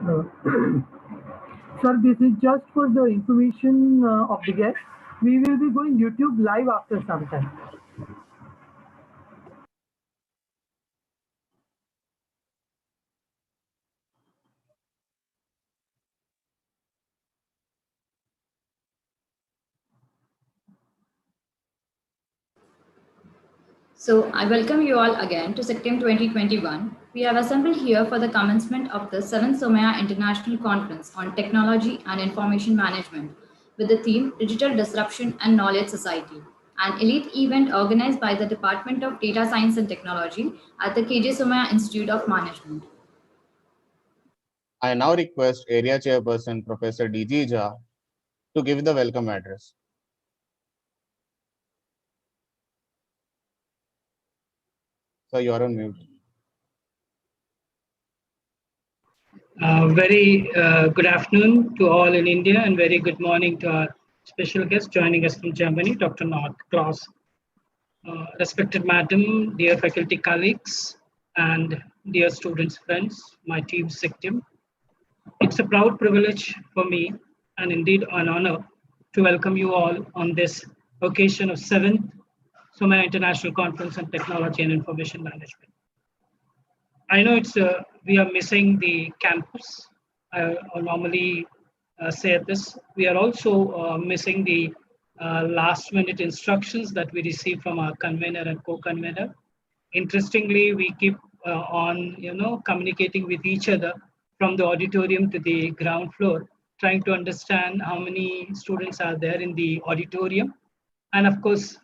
Uh, Sir, this is just for the information of the guest. We will be going YouTube live after some time. So I welcome you all again to SICTIM 2021. We have assembled here for the commencement of the 7th Somaiya International Conference on Technology and Information Management with the theme Digital Disruption and Knowledge Society, an elite event organized by the Department of Data Science and Technology at the KJ Somaiya Institute of Management. I now request Area Chairperson Professor D.G. Jha to give the welcome address. So you are on mute. Very good afternoon to all in India and very good morning to our special guest joining us from Germany, Dr. North, Klaus. Respected Madam, dear faculty colleagues, and dear students, friends, my team SICTIM. It's a proud privilege for me and indeed an honor to welcome you all on this occasion of 7th Somaiya International Conference on Technology and Information Management. I know we are missing the campus. I normally say this. We are also missing the last minute instructions that we received from our convener and co-convener. Interestingly, we keep on communicating with each other from the auditorium to the ground floor, trying to understand how many students are there in the auditorium. And of course,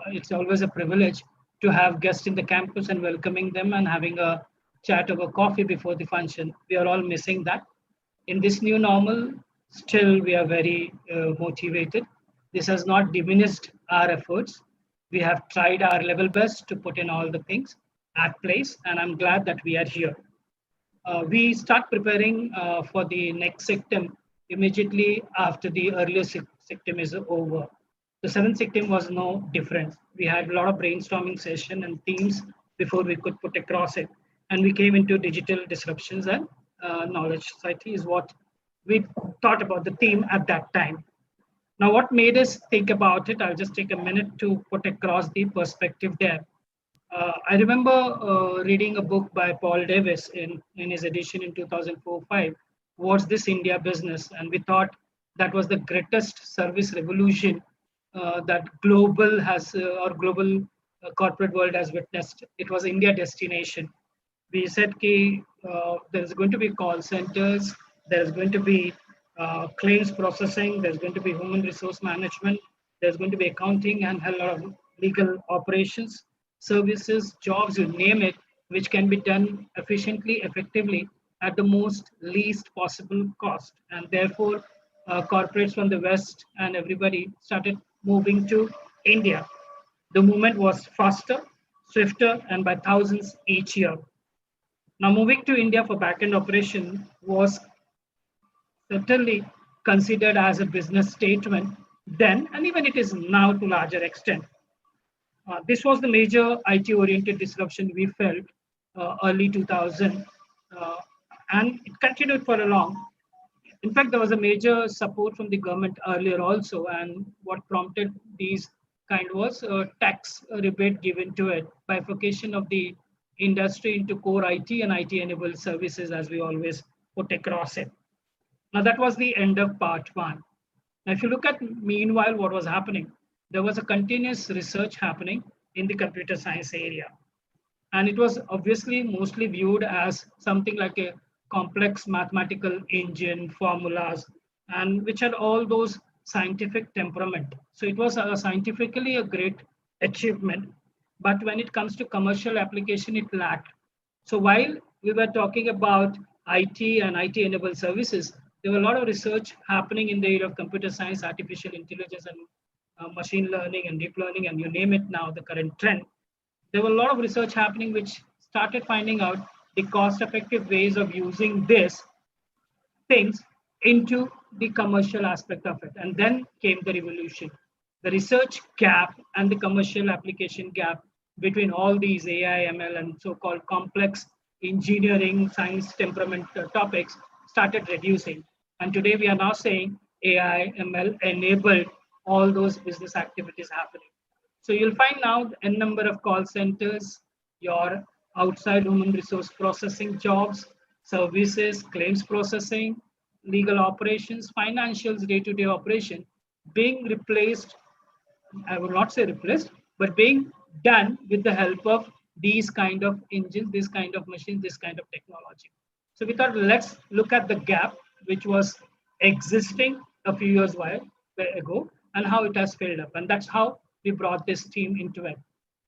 it's always a privilege to have guests in the campus and welcoming them and having a chat over coffee before the function. We are all missing that. In this new normal, still we are very motivated. This has not diminished our efforts. We have tried our level best to put in all the things at place, and I'm glad that we are here. We start preparing for the next SICTIM immediately after the earlier SICTIM is over. The 7th SICTIM was no different. We had a lot of brainstorming session and themes before we could put across it. And we came into digital disruptions and knowledge society is what we thought about the theme at that time. Now, what made us think about it, I'll just take a minute to put across the perspective there. I remember reading a book by Paul Davis in his edition in 2004-5, What's This India Business? And we thought that was the greatest service revolution that global corporate world has witnessed. It was India destination. We said there's going to be call centers, there's going to be claims processing, there's going to be human resource management, there's going to be accounting and a lot of legal operations, services, jobs, you name it, which can be done efficiently, effectively at the most least possible cost. And therefore, corporates from the West and everybody started moving to India. The movement was faster, swifter, and by thousands each year. Now, moving to India for back-end operation was certainly considered as a business statement then, and even it is now to larger extent. This was the major IT-oriented disruption we felt early 2000, and it continued for a long. In fact, there was a major support from the government earlier also, and what prompted these kind was a tax rebate given to it, bifurcation of the industry into core IT and IT-enabled services, as we always put across it. Now, that was the end of part one. Now, if you look at meanwhile what was happening, there was a continuous research happening in the computer science area. And it was obviously mostly viewed as something like a complex mathematical engine, formulas, and which had all those scientific temperament. So it was scientifically a great achievement. But when it comes to commercial application, it lacked. So while we were talking about IT and IT-enabled services, there were a lot of research happening in the area of computer science, artificial intelligence, and machine learning and deep learning, and you name it now, the current trend. There were a lot of research happening which started finding out the cost-effective ways of using these things into the commercial aspect of it. And then came the revolution. The research gap and the commercial application gap between all these AI, ML, and so-called complex engineering, science, temperament topics started reducing. And today we are now saying AI, ML enabled all those business activities happening. So you'll find now a number of call centers, your outside human resource processing jobs, services, claims processing, legal operations, financials, day-to-day operation being replaced. I would not say replaced, but being done with the help of these kind of engines, this kind of machines, this kind of technology. So we thought, let's look at the gap which was existing a few years ago and how it has filled up. And that's how we brought this team into it.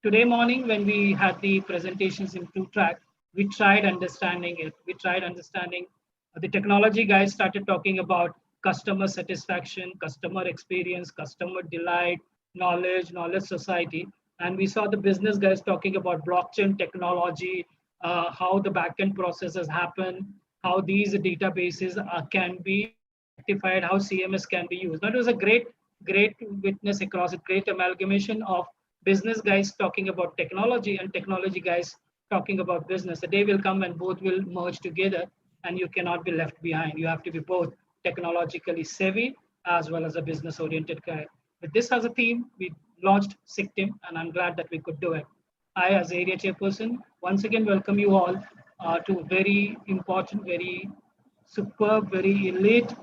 Today morning, when we had the presentations in two track, we tried understanding it. We tried understanding the technology guys started talking about customer satisfaction, customer experience, customer delight, knowledge society. And we saw the business guys talking about blockchain technology, how the backend processes happen, how these databases can be rectified, how CMS can be used. That was a great witness across a great amalgamation of business guys talking about technology and technology guys talking about business. The day will come when both will merge together and you cannot be left behind. You have to be both technologically savvy as well as a business oriented guy. With this as a theme, we launched SICTIM, and I'm glad that we could do it. I, as area chairperson, once again welcome you all to a very important, very superb, very elite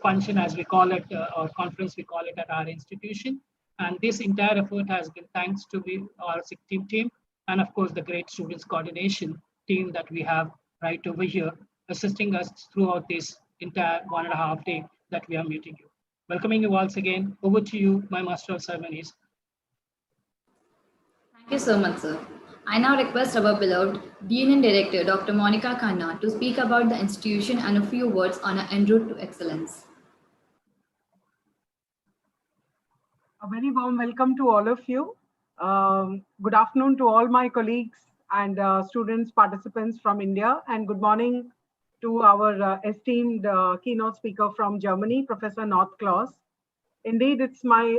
function, as we call it, or conference we call it at our institution. And this entire effort has been thanks to our SICTIM team, and of course the great students coordination team that we have right over here, assisting us throughout this entire 1.5 day that we are meeting you. Welcoming you once again. Over to you, my master of ceremonies. Thank you so much, sir. I now request our beloved Dean and Director, Dr. Monica Khanna, to speak about the institution and a few words on our en route to excellence. A very warm welcome to all of you. Good afternoon to all my colleagues and students, participants from India, and good morning to our esteemed keynote speaker from Germany, Professor North Klaus. Indeed, it's my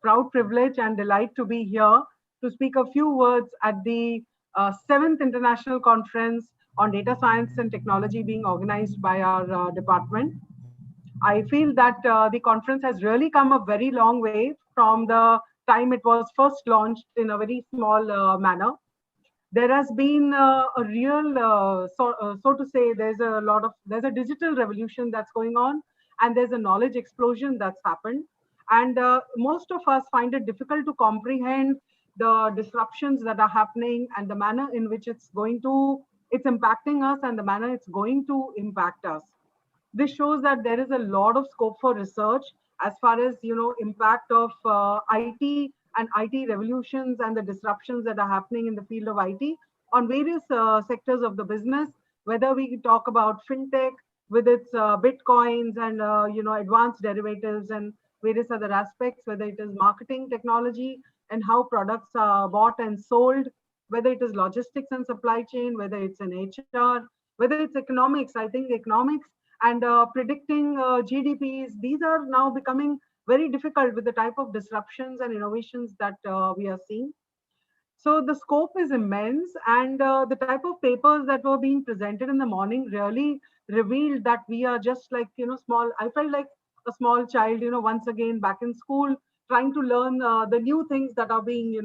proud privilege and delight to be here to speak a few words at the 7th International Conference on Data Science and Technology being organized by our department. I feel that the conference has really come a very long way from the time it was first launched in a very small manner. There has been a real, so to say, there's a digital revolution that's going on, and there's a knowledge explosion that's happened. And most of us find it difficult to comprehend the disruptions that are happening and the manner in which it's impacting us and the manner it's going to impact us. This shows that there is a lot of scope for research as far as, impact of IT and IT revolutions and the disruptions that are happening in the field of IT on various sectors of the business, whether we talk about fintech with its bitcoins and, advanced derivatives and various other aspects, whether it is marketing technology and how products are bought and sold, whether it is logistics and supply chain, whether it's in HR, whether it's economics. I think economics and predicting GDPs, these are now becoming very difficult with the type of disruptions and innovations that we are seeing. So the scope is immense, and the type of papers that were being presented in the morning really revealed that we are just like, small. I felt like a small child, once again back in school, trying to learn the new things that are being,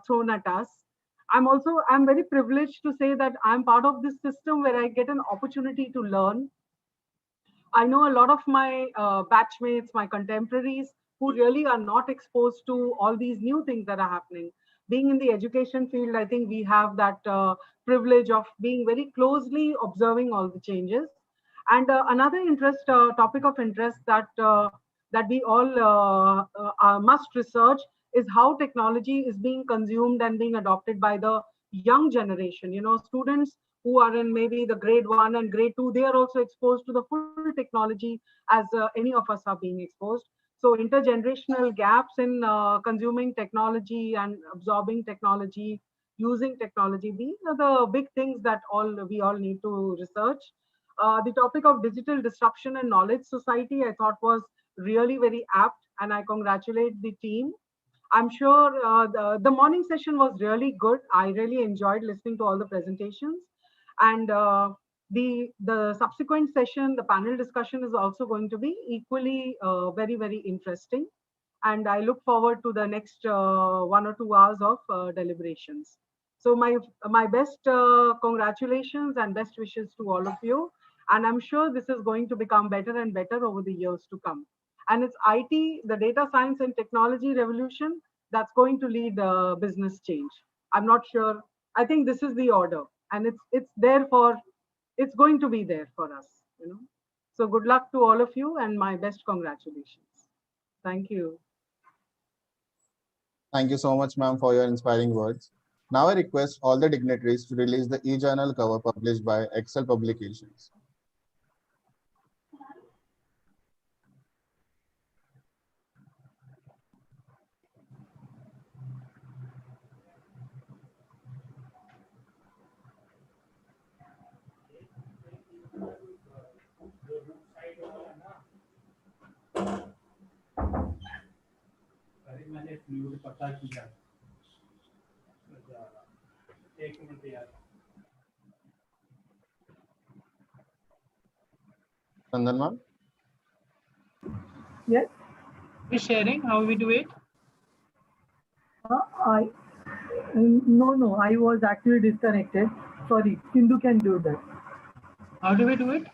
thrown at us. I'm very privileged to say that I'm part of this system where I get an opportunity to learn. I know a lot of my batchmates, my contemporaries, who really are not exposed to all these new things that are happening. Being in the education field, I think we have that privilege of being very closely observing all the changes. And another topic of interest that we all must research is how technology is being consumed and being adopted by the young generation. Students who are in maybe the grade 1 and grade 2, they are also exposed to the full technology as any of us are being exposed. So intergenerational gaps in consuming technology and absorbing technology, using technology, these are the big things that we all need to research. The topic of digital disruption and knowledge society, I thought was really very apt, and I congratulate the team. I'm sure the morning session was really good. I really enjoyed listening to all the presentations. And The subsequent session, the panel discussion is also going to be equally very, very interesting. And I look forward to the next 1 or 2 hours of deliberations. So my best congratulations and best wishes to all of you. And I'm sure this is going to become better and better over the years to come. And it's IT, the data science and technology revolution, that's going to lead business change. I'm not sure. I think this is the order, and it's there for, it's going to be there for us, you know. So good luck to all of you and my best congratulations. Thank you. Thank you so much, ma'am, for your inspiring words. Now I request all the dignitaries to release the e-journal cover published by Excel Publications. Chandan ma'am? Yes. We're sharing how we do it. No, I was actually disconnected. Sorry, Sindhu can do that. How do we do it?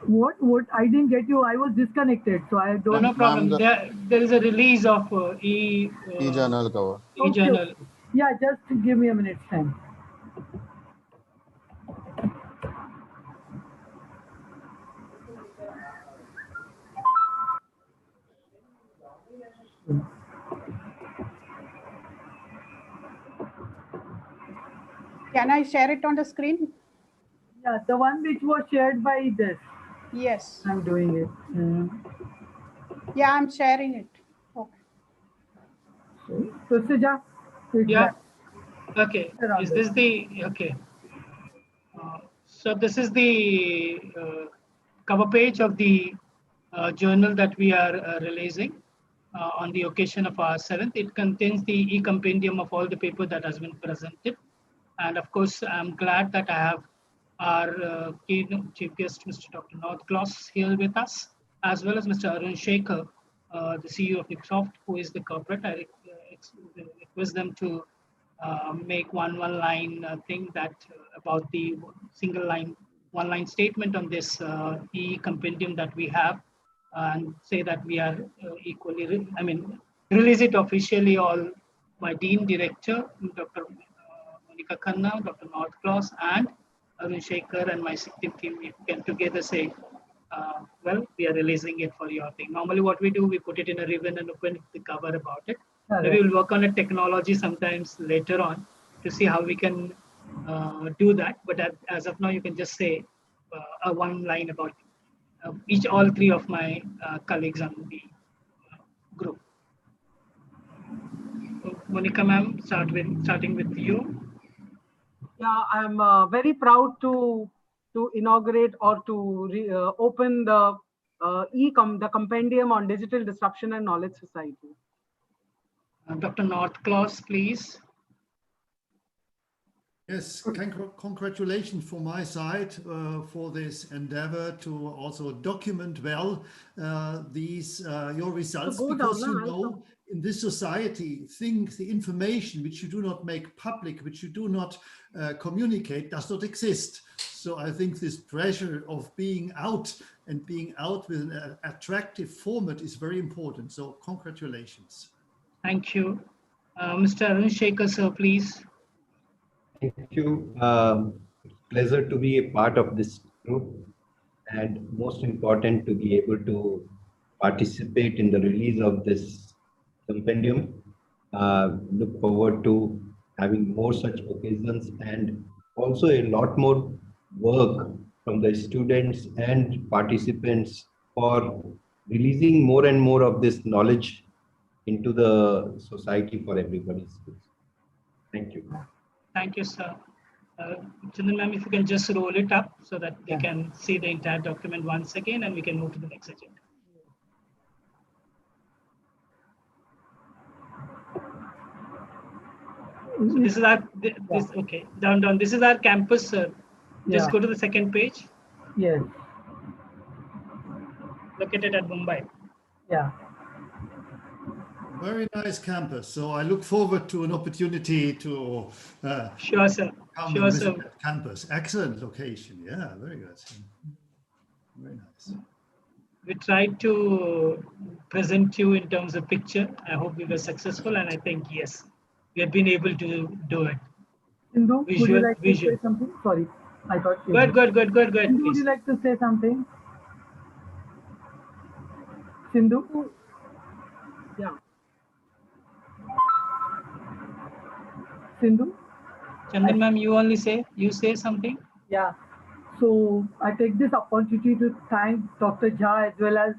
What? I didn't get you. I was disconnected, so I don't. No problem. There is a release of e-journal cover. e-journal. Okay. Yeah, just give me a minute's time. Can I share it on the screen? Yeah, the one which was shared by this. Yes. I'm doing it. Yeah, I'm sharing it. Okay. So Suja, Yeah. Okay. Is this the okay? So this is the cover page of the journal that we are releasing on the occasion of our 7th. It contains the e-compendium of all the paper that has been presented. And of course, I'm glad that I have our keynote chief guest, Mr. Dr. North Klaus, here with us, as well as Mr. Arun Shaker, the CEO of Nucsoft, who is the corporate. I request them to make one line thing that about the one line statement on this e-compendium that we have, and say that we are equally, release it officially. All my Dean Director, Dr. Monica Khanna, Dr. North Klaus, and Arun Shaker, and my SICTIM team, we can together say, well, we are releasing it for your thing. Normally what we do, we put it in a ribbon and open the cover about it. Maybe we'll work on a technology sometimes later on to see how we can do that. But as of now, you can just say one line about all three of my colleagues on the group. So, Monica ma'am, starting with you. Yeah, I'm very proud to inaugurate or to open the the compendium on digital disruption and knowledge society. Dr. North Klaus, please. Yes, congratulations from my side for this endeavor to also document well your results, because you know, in this society, the information which you do not make public, which you do not communicate, does not exist. So I think this pressure of being out and being out with an attractive format is very important. So congratulations. Thank you. Mr. Arun Shaker, sir, please. Thank you. Pleasure to be a part of this group, and most important to be able to participate in the release of this compendium. Look forward to having more such occasions, and also a lot more work from the students and participants for releasing more and more of this knowledge into the society for everybody's use. Thank you. Thank you, sir. Chandan ma'am, if you can just roll it up so that we can see the entire document once again, and we can move to the next agenda. So this is our, okay, down. This is our campus, sir. Just go to the second page. Yes. Located at Mumbai. Yeah. Very nice campus. So I look forward to an opportunity to sure, sir. come Sure, and visit sir. that campus. Excellent location. Yeah, very good. Very nice. We tried to present you in terms of picture. I hope we were successful, and I think yes, we have been able to do it. Sindhu, would you like to say something? Sorry, I thought. Good. Sindhu, would you like to say something? Sindhu? Yeah. Sindhu? Chandan ma'am, you say something? Yeah. So I take this opportunity to thank Dr. Jha as well as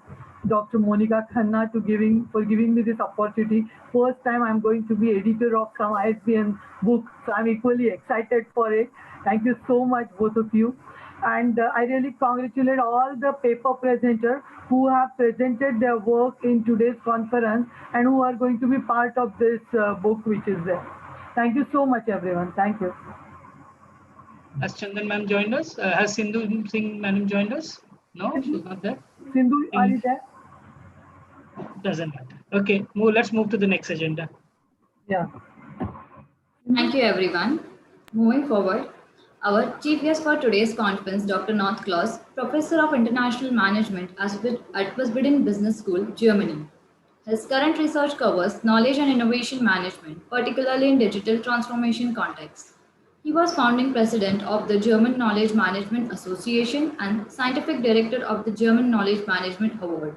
Dr. Monica Khanna for giving me this opportunity. First time I'm going to be editor of some ISBN book, so I'm equally excited for it. Thank you so much, both of you. And I really congratulate all the paper presenters who have presented their work in today's conference and who are going to be part of this book which is there. Thank you so much, everyone. Thank you. Has Chandan ma'am joined us? Has Sindhu Singh madam joined us? No, she's not there. Sindhu, are you there? Doesn't matter. Okay, let's move to the next agenda. Yeah. Thank you, everyone. Moving forward, our chief guest for today's conference, Dr. North Klaus, Professor of International Management at Wiesbaden Business School, Germany. His current research covers knowledge and innovation management, particularly in digital transformation context. He was founding president of the German Knowledge Management Association and scientific director of the German Knowledge Management Award.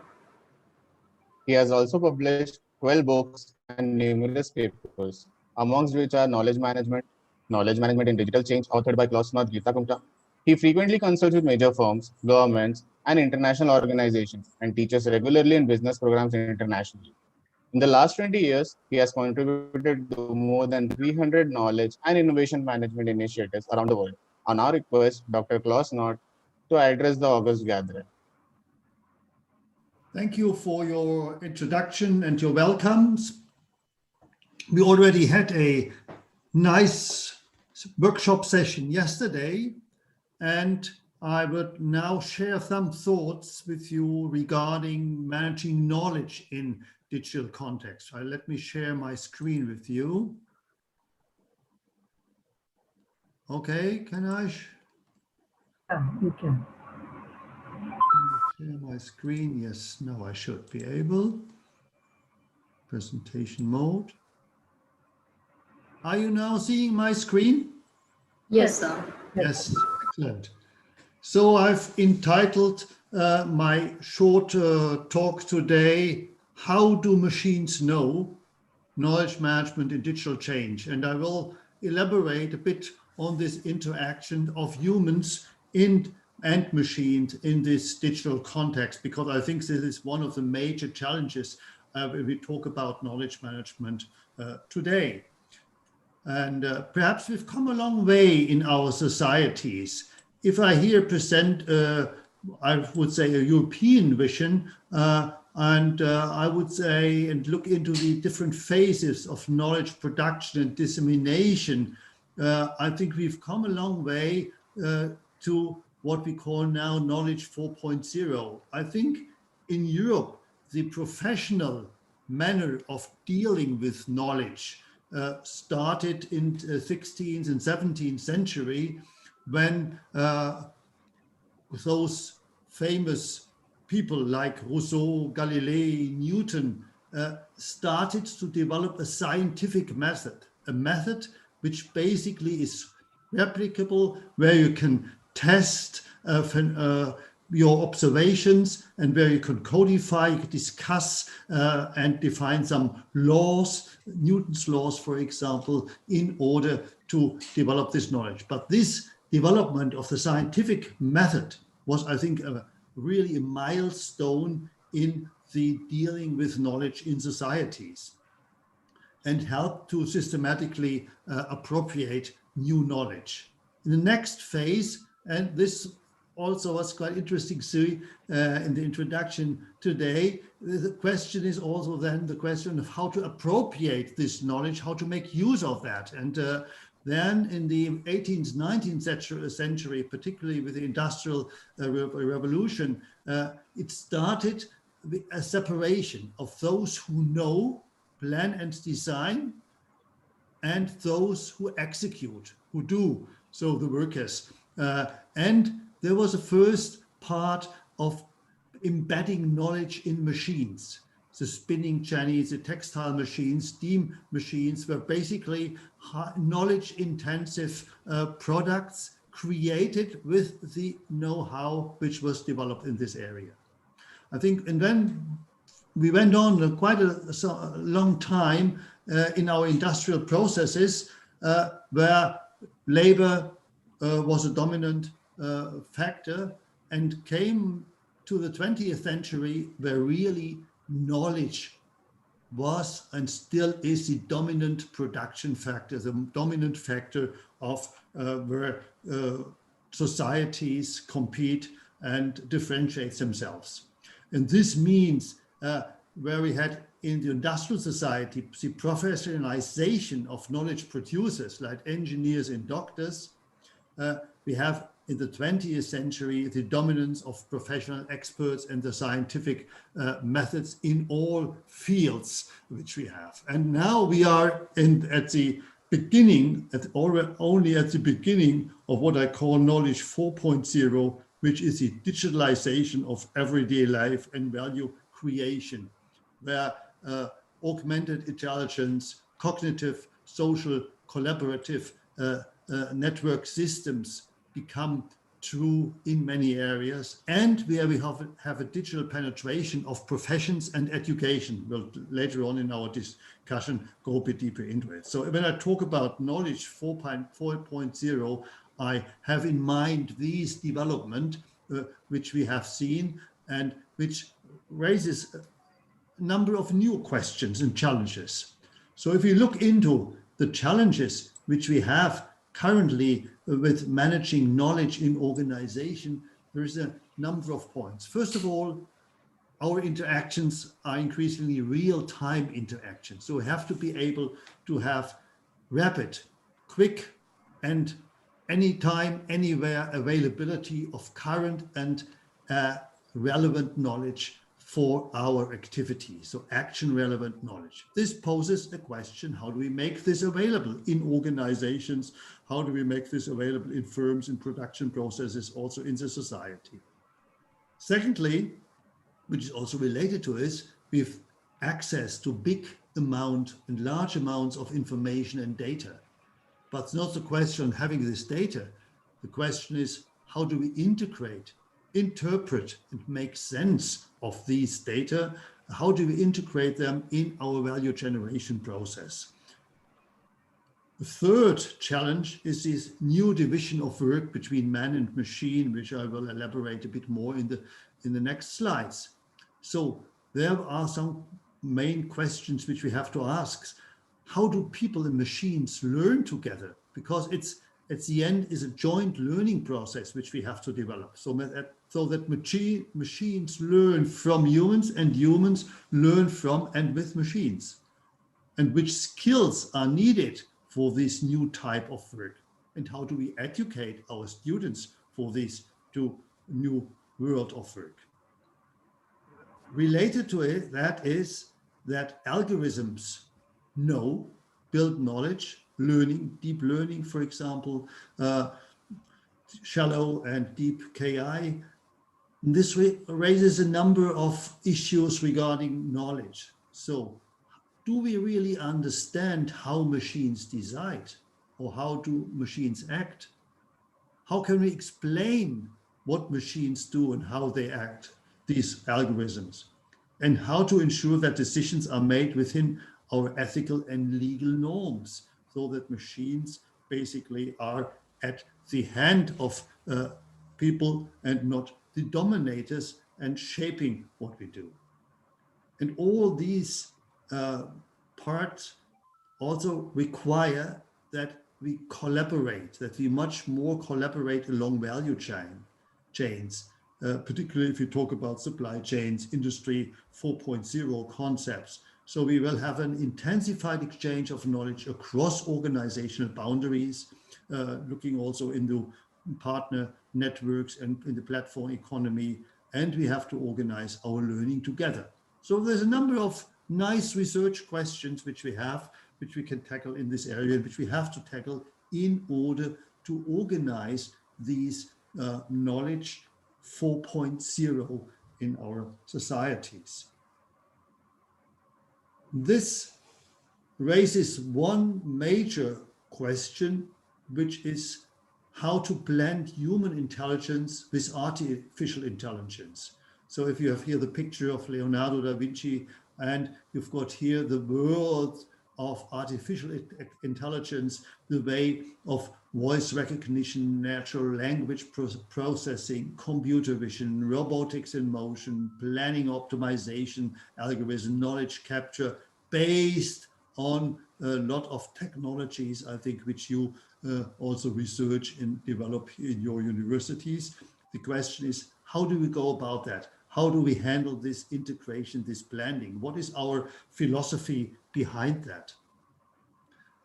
He has also published 12 books and numerous papers, amongst which are Knowledge Management in Digital Change, authored by Klaus North. He frequently consults with major firms, governments, and international organizations, and teaches regularly in business programs internationally. In the last 20 years, he has contributed to more than 300 knowledge and innovation management initiatives around the world. On our request, Dr. Klaus North to address the August gathering. Thank you for your introduction and your welcomes. We already had a nice workshop session yesterday, and I would now share some thoughts with you regarding managing knowledge in digital context. Let me share my screen with you. Okay, can I? Yeah, you can. Share my screen. Yes, no, I should be able. Presentation mode. Are you now seeing my screen? Yes, sir. Yes, excellent. So I've entitled my short talk today, How Do Machines Know? Knowledge Management in Digital Change. And I will elaborate a bit on this interaction of humans and machines in this digital context, because I think this is one of the major challenges when we talk about knowledge management today. And perhaps we've come a long way in our societies. If I here present, I would say, a European vision, and I would say, and look into the different phases of knowledge production and dissemination, I think we've come a long way to what we call now knowledge 4.0. I think in Europe, the professional manner of dealing with knowledge started in the 16th and 17th century, when those famous people like Rousseau, Galilei, Newton started to develop a scientific method, a method which basically is replicable, where you can test your observations and where you can codify, you can discuss and define some laws, Newton's laws, for example, in order to develop this knowledge. But this development of the scientific method was, I think, really a milestone in the dealing with knowledge in societies, and helped to systematically appropriate new knowledge. In the next phase, and this also was quite interesting, Sui, in the introduction today. The question is also then the question of how to appropriate this knowledge, how to make use of that. And then in the 18th, 19th century, particularly with the Industrial Revolution, it started with a separation of those who know, plan and design, and those who execute, who do, so the workers. And there was a first part of embedding knowledge in machines. The spinning jennies, the textile machines, steam machines were basically knowledge-intensive products created with the know-how which was developed in this area. I think, and then we went on quite a long time in our industrial processes where labor was a dominant factor, and came to the 20th century where really knowledge was and still is the dominant production factor, the dominant factor of where societies compete and differentiate themselves. And this means where we had in the industrial society the professionalization of knowledge producers like engineers and doctors, we have in the 20th century the dominance of professional experts and the scientific methods in all fields which we have. And now we are at the beginning, only at the beginning of what I call knowledge 4.0, which is the digitalization of everyday life and value creation, where augmented intelligence, cognitive, social, collaborative network systems become true in many areas, and where we have a digital penetration of professions and education. We'll later on in our discussion go a bit deeper into it. So when I talk about knowledge 4.0, I have in mind these development which we have seen and which raises a number of new questions and challenges. So if you look into the challenges which we have currently with managing knowledge in organization, there is a number of points. First of all, our interactions are increasingly real-time interactions. So we have to be able to have rapid, quick, and anytime, anywhere availability of current and relevant knowledge for our activity, so action-relevant knowledge. This poses a question: how do we make this available in organizations? How do we make this available in firms, in production processes, also in the society? Secondly, which is also related to this, we have access to big amount and large amounts of information and data. But it's not the question of having this data. The question is, how do we integrate, interpret, and make sense of these data? How do we integrate them in our value generation process? The third challenge is this new division of work between man and machine, which I will elaborate a bit more in the next slides. So there are some main questions which we have to ask. How do people and machines learn together? Because it's at the end is a joint learning process which we have to develop, so that machines learn from humans and humans learn from and with machines. And which skills are needed for this new type of work? And how do we educate our students for this new world of work? Related to it, that is that algorithms build knowledge, learning, deep learning, for example, shallow and deep KI. This raises a number of issues regarding knowledge. So do we really understand how machines decide, or how do machines act? How can we explain what machines do and how they act, these algorithms? And how to ensure that decisions are made within our ethical and legal norms, so that machines basically are at the hand of people and not the dominators and shaping what we do. And all these parts also require that we collaborate, that we much more collaborate along value chain chains, particularly if you talk about supply chains, industry 4.0 concepts. So we will have an intensified exchange of knowledge across organizational boundaries, looking also into partner networks and in the platform economy, and we have to organize our learning together. So there's a number of nice research questions which we can tackle in this area, which we have to tackle in order to organize these knowledge 4.0 in our societies. This raises one major question, which is how to blend human intelligence with artificial intelligence. So if you have here the picture of Leonardo da Vinci, and you've got here the world of artificial intelligence, the way of voice recognition, natural language processing, computer vision, robotics in motion, planning optimization, algorithm, knowledge capture, based on a lot of technologies, I think, which you also research and develop in your universities. The question is, how do we go about that? How do we handle this integration, this blending? What is our philosophy behind that?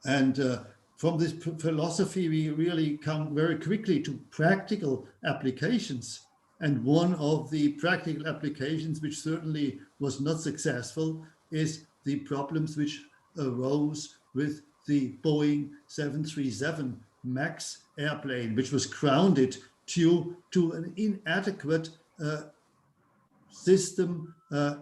And from this philosophy, we really come very quickly to practical applications. And one of the practical applications, which certainly was not successful, is the problems which arose with the Boeing 737 MAX airplane, which was grounded due to an inadequate system,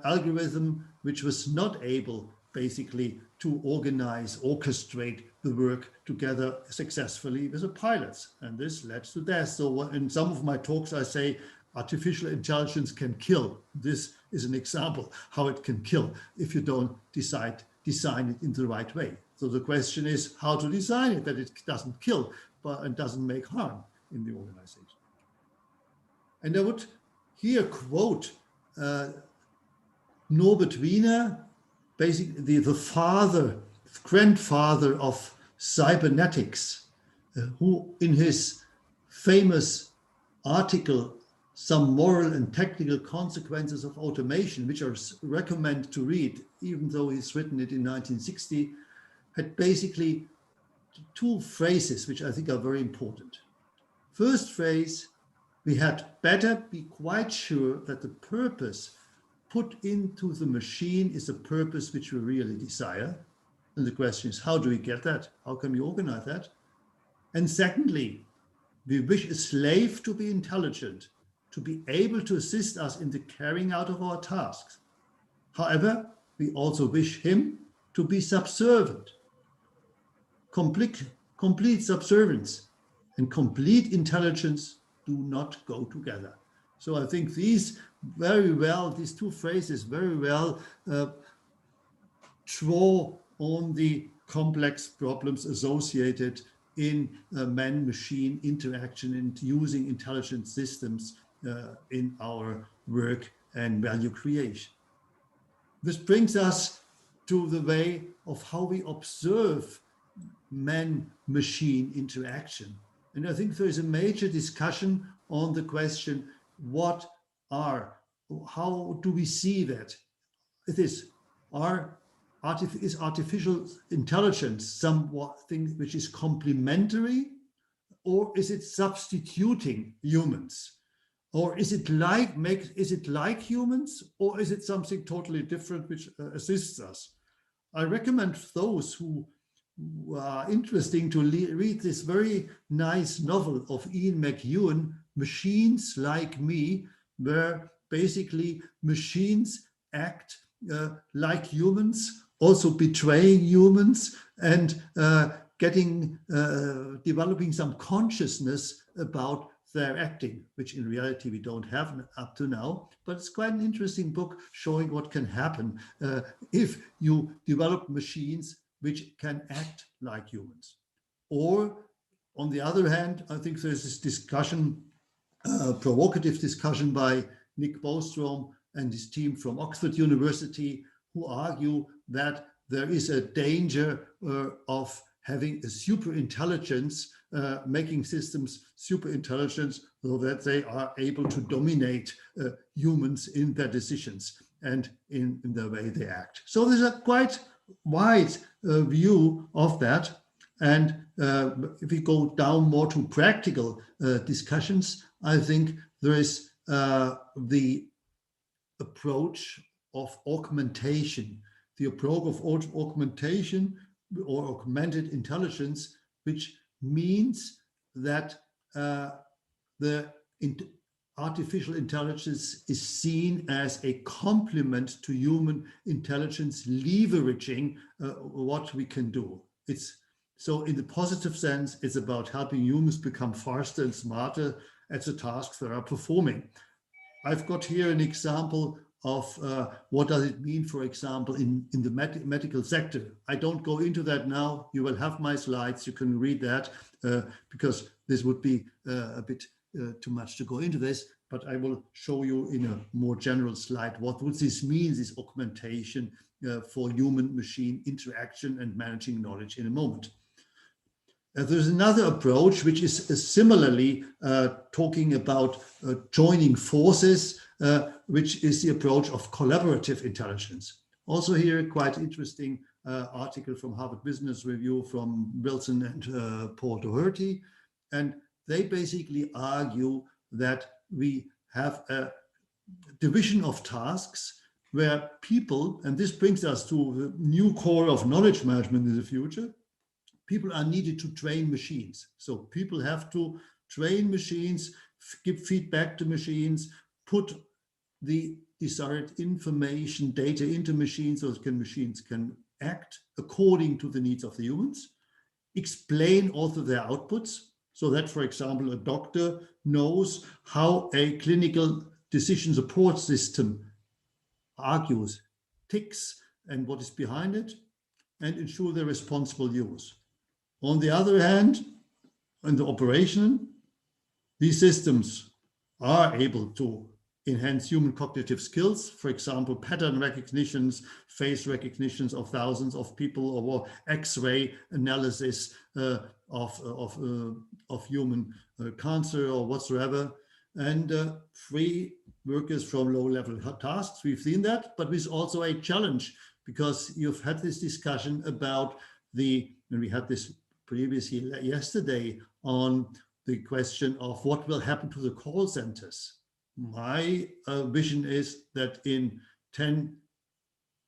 algorithm, which was not able basically to organize, orchestrate the work together successfully with the pilots. And this led to death. So in some of my talks, I say artificial intelligence can kill. This is an example how it can kill if you don't design it in the right way. So the question is how to design it that it doesn't kill and doesn't make harm in the organization. And I would here quote Norbert Wiener, basically the grandfather of cybernetics, who in his famous article, Some Moral and Technical Consequences of Automation, which I recommend to read, even though he's written it in 1960, had basically two phrases which I think are very important. First phrase, we had better be quite sure that the purpose put into the machine is a purpose which we really desire. And the question is, how do we get that? How can we organize that? And secondly, we wish a slave to be intelligent, to be able to assist us in the carrying out of our tasks. However, we also wish him to be subservient. Complete subservience and complete intelligence do not go together. So I think these two phrases very well draw on the complex problems associated in man-machine interaction and using intelligent systems in our work and value creation. This brings us to the way of how we observe man-machine interaction. And I think there is a major discussion on the question, how do we see that? Is artificial intelligence something which is complementary, or is it substituting humans? Or is it like humans, or is it something totally different which assists us? I recommend those who are interesting to read this very nice novel of Ian McEwan, Machines Like Me, where basically machines act like humans, also betraying humans and developing some consciousness about their acting, which in reality we don't have up to now. But it's quite an interesting book showing what can happen if you develop machines which can act like humans. Or on the other hand, I think there's this discussion, provocative discussion by Nick Bostrom and his team from Oxford University, who argue that there is a danger of having a super intelligence, making systems super intelligent so that they are able to dominate humans in their decisions and in the way they act. So there's a quite wide view of that. And if we go down more to practical discussions, I think there is the approach of augmentation, the approach of augmentation or augmented intelligence, which means that the artificial intelligence is seen as a complement to human intelligence, leveraging what we can do. So in the positive sense, it's about helping humans become faster and smarter at the tasks they are performing. I've got here an example of what does it mean, for example, in the medical sector. I don't go into that now. You will have my slides. You can read that because this would be a bit too much to go into this, but I will show you in a more general slide what would this mean, this augmentation for human-machine interaction and managing knowledge in a moment. There's another approach which is similarly talking about joining forces, which is the approach of collaborative intelligence. Also here, quite interesting article from Harvard Business Review from Wilson and Paul Doherty. And they basically argue that we have a division of tasks where people, and this brings us to the new core of knowledge management in the future, people are needed to train machines. So people have to train machines, give feedback to machines, put the desired information, data into machines so that machines can act according to the needs of the humans, explain also their outputs, so that, for example, a doctor knows how a clinical decision support system argues, ticks, and what is behind it, and ensure their responsible use. On the other hand, in the operation, these systems are able to enhance human cognitive skills, for example, pattern recognitions, face recognitions of thousands of people, or X-ray analysis of human cancer or whatsoever, and free workers from low-level tasks. We've seen that, but there's also a challenge because you've had this discussion about and we had this previously yesterday on the question of what will happen to the call centers. My vision is that in 10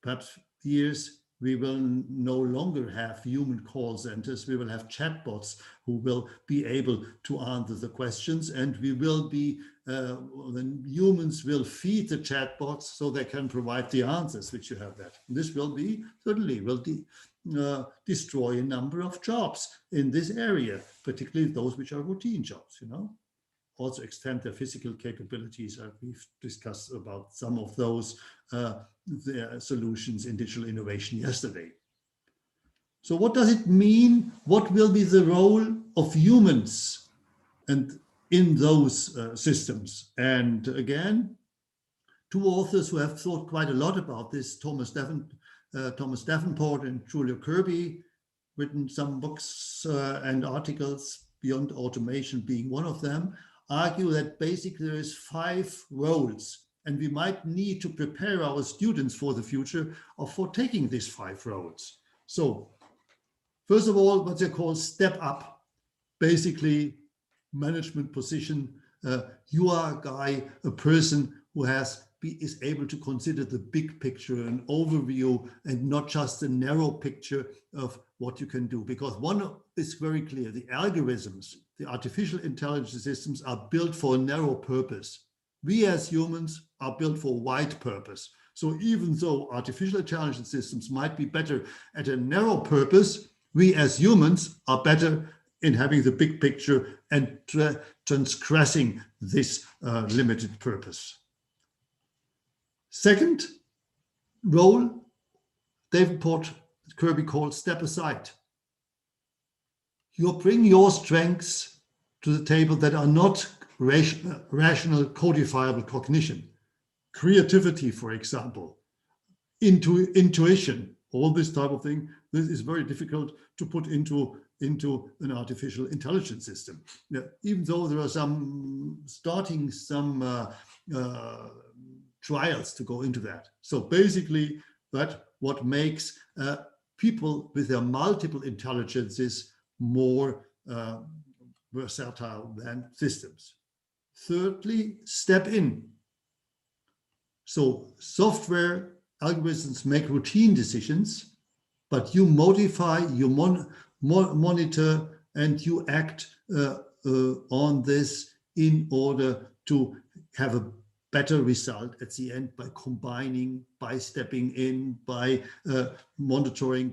perhaps years, we will no longer have human call centers. We will have chatbots who will be able to answer the questions, and we will be, the humans will feed the chatbots so they can provide the answers, which you have that. And this will be, certainly will destroy a number of jobs in this area, particularly those which are routine jobs, you know. Also extend their physical capabilities. We've discussed about some of those solutions in digital innovation yesterday. So what does it mean? What will be the role of humans and in those systems? And again, two authors who have thought quite a lot about this, Thomas Davenport and Julia Kirby, written some books and articles, Beyond Automation being one of them, argue that basically there is 5 roles, and we might need to prepare our students for the future of for taking these 5 roles. So first of all, what they call step up, basically management position. You are a guy, a person who is able to consider the big picture, an overview, and not just a narrow picture of what you can do. Because one is very clear, the algorithms, the artificial intelligence systems are built for a narrow purpose. We as humans are built for a wide purpose. So even though artificial intelligence systems might be better at a narrow purpose, we as humans are better in having the big picture and transgressing this limited purpose. Second role, Davenport Kirby called step aside. You bring your strengths to the table that are not rational, codifiable cognition. Creativity, for example, intuition, all this type of thing. this is very difficult to put into an artificial intelligence system. Even though there are some trials to go into that. So basically, that what makes people with their multiple intelligences more versatile than systems. Thirdly, step in. So software algorithms make routine decisions, but you modify, you monitor, and you act on this in order to have a better result at the end by combining, by stepping in, by monitoring,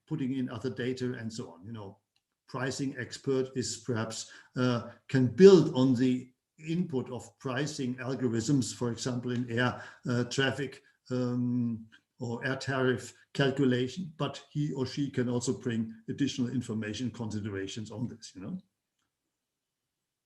putting in other data and so on. You know, pricing expert is perhaps can build on the input of pricing algorithms, for example, in air traffic or air tariff calculation, but he or she can also bring additional information considerations on this, you know.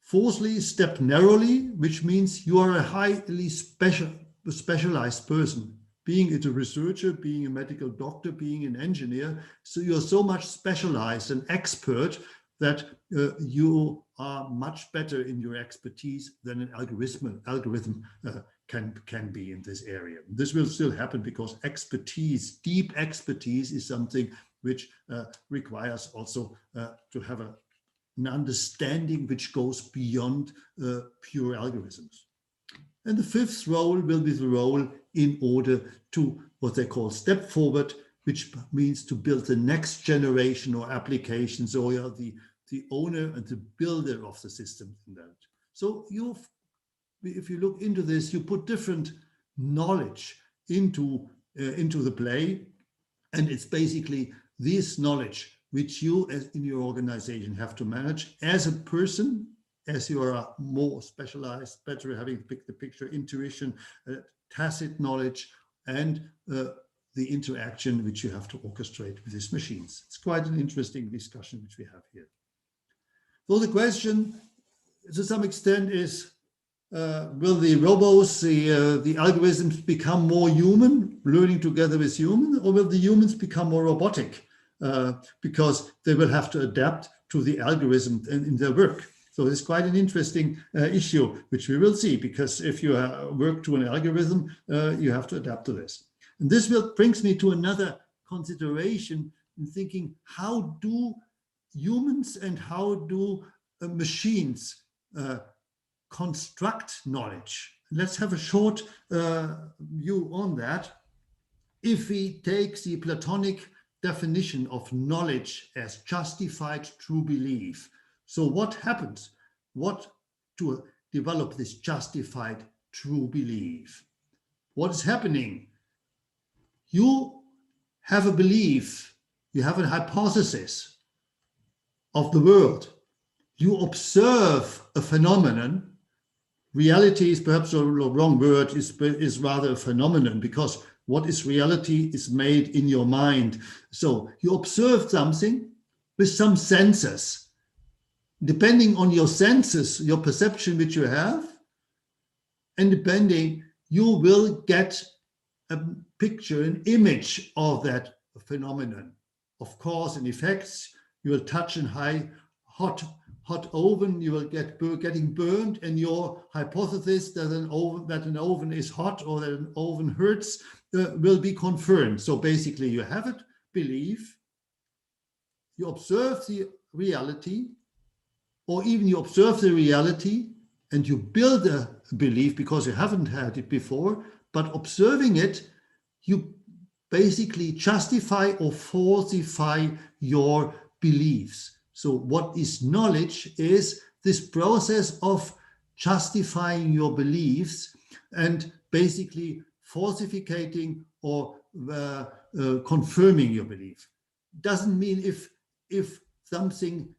Fourthly, step narrowly, which means you are a highly specialized person, being it a researcher, being a medical doctor, being an engineer. So you're so much specialized and expert that you are much better in your expertise than an algorithm can be in this area. This will still happen because expertise, deep expertise, is something which requires also to have an understanding which goes beyond pure algorithms. And the fifth role will be the role in order to what they call step forward, which means to build the next generation or applications, or you're the owner and the builder of the system in that. So if you look into this, you put different knowledge into the play, and it's basically this knowledge which you in your organization have to manage as a person, as you are more specialized, better having picked the picture, intuition, tacit knowledge, and the interaction which you have to orchestrate with these machines. It's quite an interesting discussion which we have here. So the question to some extent is, will the robots, the algorithms become more human, learning together with humans, or will the humans become more robotic? Because they will have to adapt to the algorithm in their work. So it's quite an interesting issue, which we will see, because if you work to an algorithm, you have to adapt to this. And this brings me to another consideration in thinking, how do humans and how do machines construct knowledge? Let's have a short view on that. If we take the Platonic definition of knowledge as justified true belief. So what happens? What to develop this justified true belief? What is happening? You have a belief, you have a hypothesis of the world. You observe a phenomenon. Reality is perhaps a wrong word, is rather a phenomenon, because what is reality is made in your mind. So you observe something with some senses. Depending on your senses, your perception which you have, and depending, you will get a picture, an image of that phenomenon. Of course, in effects, you will touch a hot oven, you will getting burned, and your hypothesis that an oven is hot or that an oven hurts will be confirmed. So basically, you have it, belief, you observe the reality, or even you observe the reality and you build a belief because you haven't had it before, but observing it, you basically justify or falsify your beliefs. So what is knowledge is this process of justifying your beliefs and basically falsificating or confirming your belief. Doesn't mean if something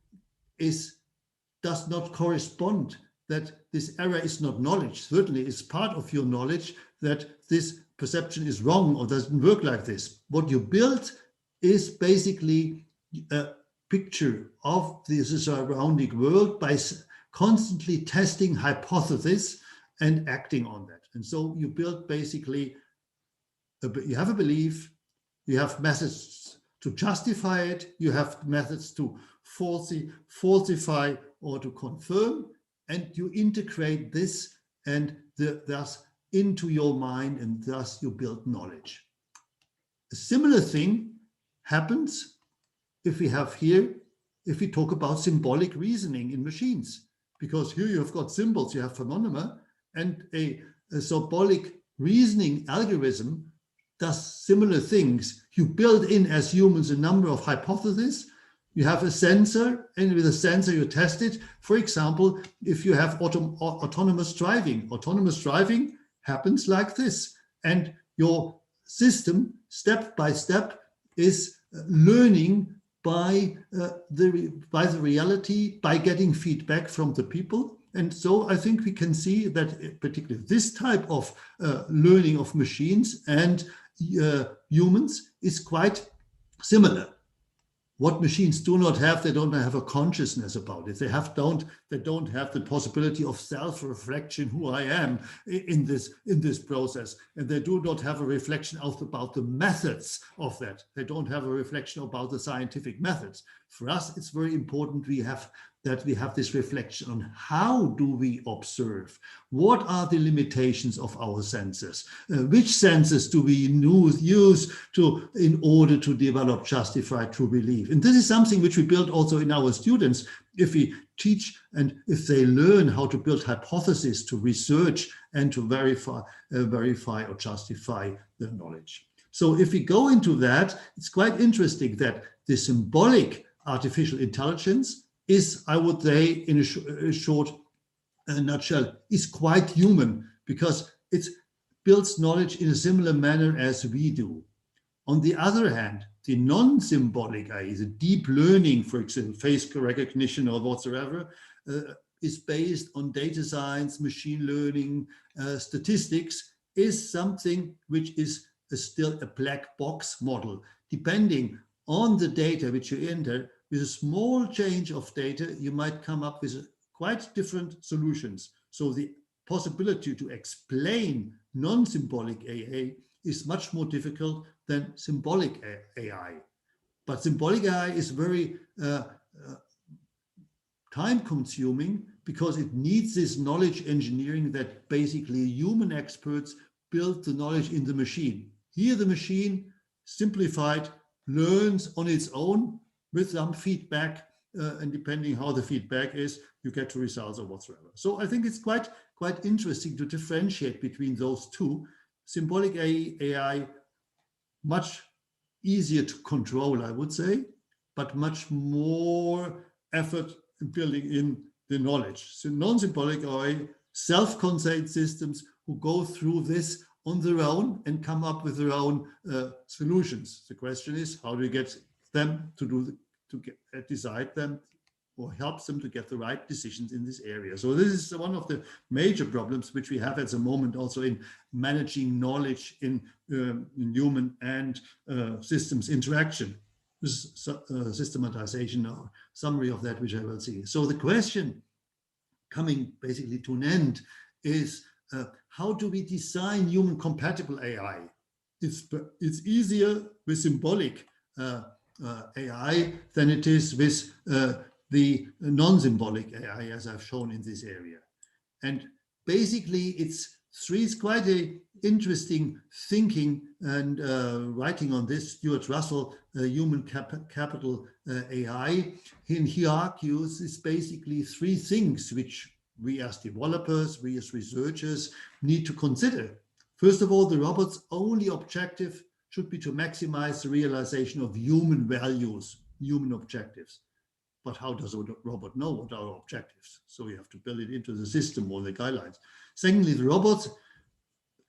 does not correspond, that this error is not knowledge. Certainly it's part of your knowledge that this perception is wrong or doesn't work like this. What you build is basically a picture of the surrounding world by constantly testing hypotheses and acting on that. And so you build basically, you have a belief, you have methods to justify it, you have methods to falsify or to confirm, and you integrate this and thus into your mind, and thus you build knowledge. A similar thing happens if we talk about symbolic reasoning in machines, because here you have got symbols, you have phenomena, and a symbolic reasoning algorithm does similar things. You build in as humans a number of hypotheses. You have a sensor, and with a sensor you test it. For example, if you have autonomous driving happens like this, and your system step by step is learning by the reality, by getting feedback from the people. And so I think we can see that particularly this type of learning of machines and humans is quite similar. What machines do not have, they don't have a consciousness about it. They don't have the possibility of self-reflection, who I am in this process. And they do not have a reflection about the methods of that. They don't have a reflection about the scientific methods. For us, it's very important we have this reflection on how do we observe? What are the limitations of our senses? Which senses do we use in order to develop justified true belief? And this is something which we build also in our students. If we teach and if they learn how to build hypotheses, to research and to verify or justify their knowledge. So if we go into that, it's quite interesting that the symbolic artificial intelligence is, I would say, in a short nutshell, is quite human, because it builds knowledge in a similar manner as we do. On the other hand, the non-symbolic, i.e. the deep learning, for example, face recognition or whatsoever, is based on data science, machine learning, statistics, is something which is still a black box model. Depending on the data which you enter, with a small change of data, you might come up with quite different solutions. So the possibility to explain non-symbolic AI is much more difficult than symbolic AI. But symbolic AI is very time-consuming, because it needs this knowledge engineering that basically human experts build the knowledge in the machine. Here the machine, simplified, learns on its own with some feedback, and depending how the feedback is, you get to results or whatsoever. So I think it's quite interesting to differentiate between those two. Symbolic AI, much easier to control, I would say, but much more effort in building in the knowledge. So non-symbolic AI, self-contained systems who go through this on their own and come up with their own solutions. The question is, how do you get them to decide them, or helps them to get the right decisions in this area? So this is one of the major problems which we have at the moment also in managing knowledge in human and systems interaction. This is systematization or summary of that, which I will see. So the question coming basically to an end is, how do we design human compatible AI? It's easier with symbolic AI than it is with the non-symbolic AI, as I've shown in this area. And basically it's quite an interesting thinking and writing on this. Stuart Russell, Human Capital AI, he argues it's basically three things which we as developers, we as researchers need to consider. First of all, the robot's only objective should be to maximize the realization of human values, human objectives. But how does a robot know what are our objectives? So we have to build it into the system or the guidelines. Secondly, the robot's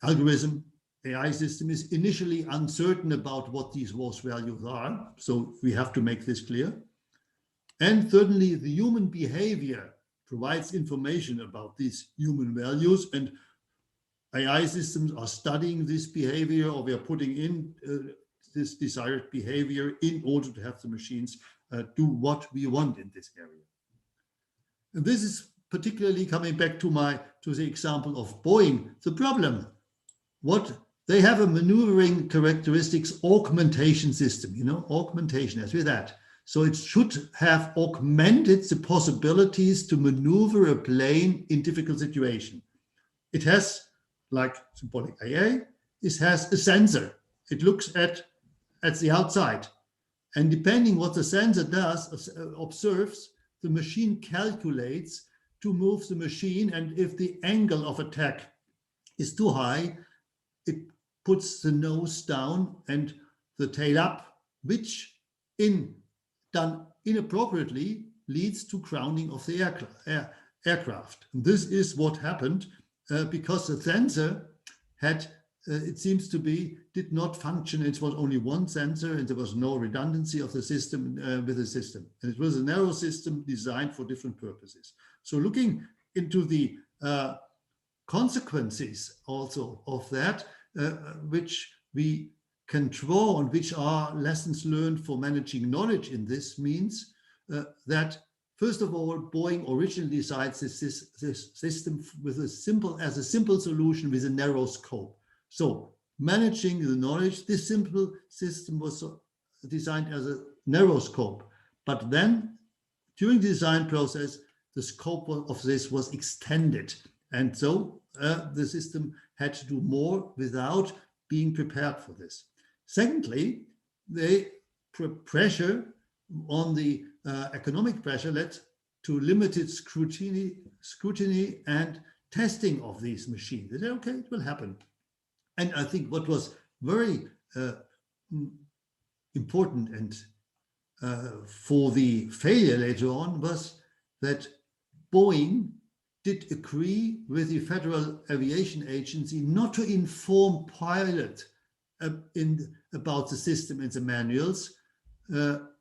algorithm, AI system, is initially uncertain about what these values are. So we have to make this clear. And thirdly, the human behavior provides information about these human values, and AI systems are studying this behavior, or we are putting in this desired behavior in order to have the machines do what we want in this area. And this is particularly coming back to the example of Boeing. The problem, what they have a maneuvering characteristics augmentation system, you know, augmentation as with that. So it should have augmented the possibilities to maneuver a plane in difficult situation. It has, like Symbolic AI, it has a sensor. It looks at the outside. And depending what the sensor does, observes, the machine calculates to move the machine. And if the angle of attack is too high, it puts the nose down and the tail up, which done inappropriately leads to grounding of the aircraft. And this is what happened because the sensor had, it seems to be, did not function. It was only one sensor and there was no redundancy of the system with the system. And it was a narrow system designed for different purposes. So looking into the consequences also of that, which we can draw on, which are lessons learned for managing knowledge in this, means that first of all, Boeing originally designed this system with a simple solution with a narrow scope. So managing the knowledge, this simple system was designed as a narrow scope. But then during the design process, the scope of this was extended. And so the system had to do more without being prepared for this. Secondly, the pressure on the economic pressure led to limited scrutiny and testing of these machines. They said, okay, it will happen. And I think what was very important and for the failure later on was that Boeing did agree with the Federal Aviation Agency not to inform pilots about the system in the manuals,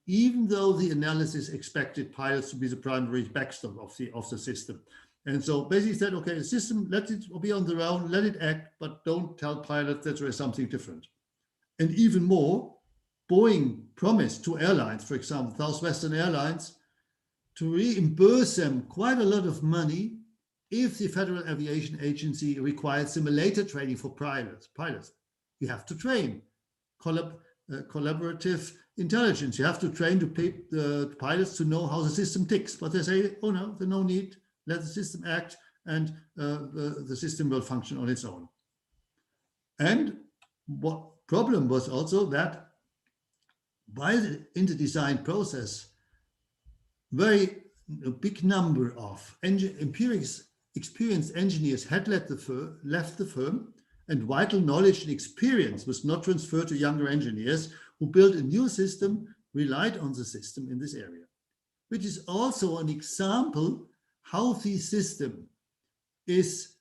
even though the analysis expected pilots to be the primary backstop of the system. And so basically said, okay, the system, let it be on their own, let it act, but don't tell pilots that there is something different. And even more, Boeing promised to airlines, for example, Southwestern Airlines, to reimburse them quite a lot of money if the Federal Aviation Agency required simulator training for pilots. You have to train collaborative intelligence. You have to train the pilots to know how the system ticks. But they say, oh no, there's no need. Let the system act, and the system will function on its own. And what problem was also that in the design process, a big number of experienced engineers had left the firm, and vital knowledge and experience was not transferred to younger engineers who built a new system, relied on the system in this area, which is also an example how the system is,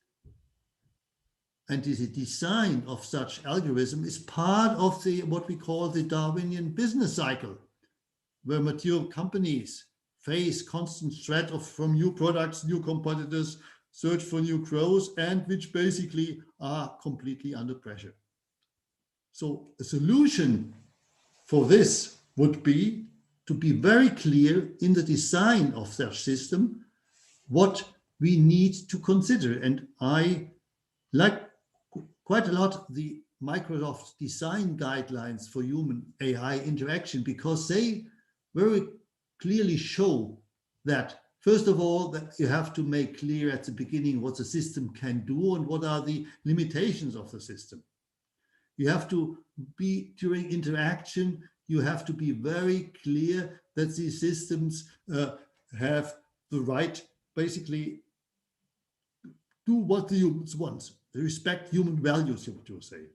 and the design of such algorithm is part of what we call the Darwinian business cycle, where mature companies face constant threat from new products, new competitors, search for new growth, and which basically are completely under pressure. So a solution for this would be to be very clear in the design of such system what we need to consider. And I like quite a lot the Microsoft design guidelines for human AI interaction, because they very clearly show that, first of all, that you have to make clear at the beginning what the system can do and what are the limitations of the system. You have to be, during interaction, you have to be very clear that these systems have the right, basically, do what the humans want, respect human values, you would say.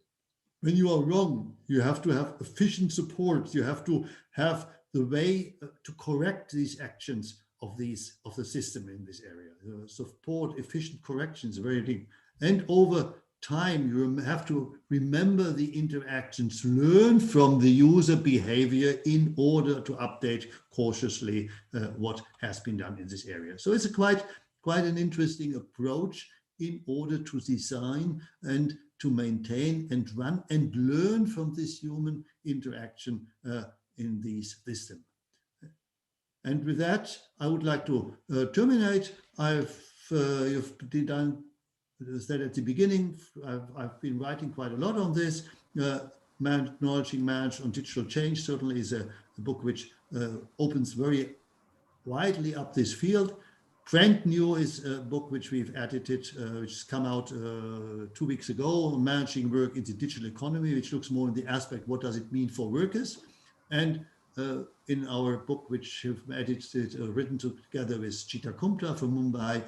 When you are wrong, you have to have efficient support. You have to have the way to correct these actions of the system in this area. Support efficient corrections, very deep. And over time, you have to remember the interactions, learn from the user behavior in order to update cautiously what has been done in this area. So it's a quite an interesting approach in order to design and to maintain and run and learn from this human interaction in this system. And with that, I would like to terminate. You've done said at the beginning, I've been writing quite a lot on this. Managing on Digital Change certainly is a book which opens very widely up this field. Brand new is a book which we've edited, which has come out 2 weeks ago, Managing Work in the Digital Economy, which looks more in the aspect, what does it mean for workers? And in our book, which we've edited, written together with Chita Kumta from Mumbai,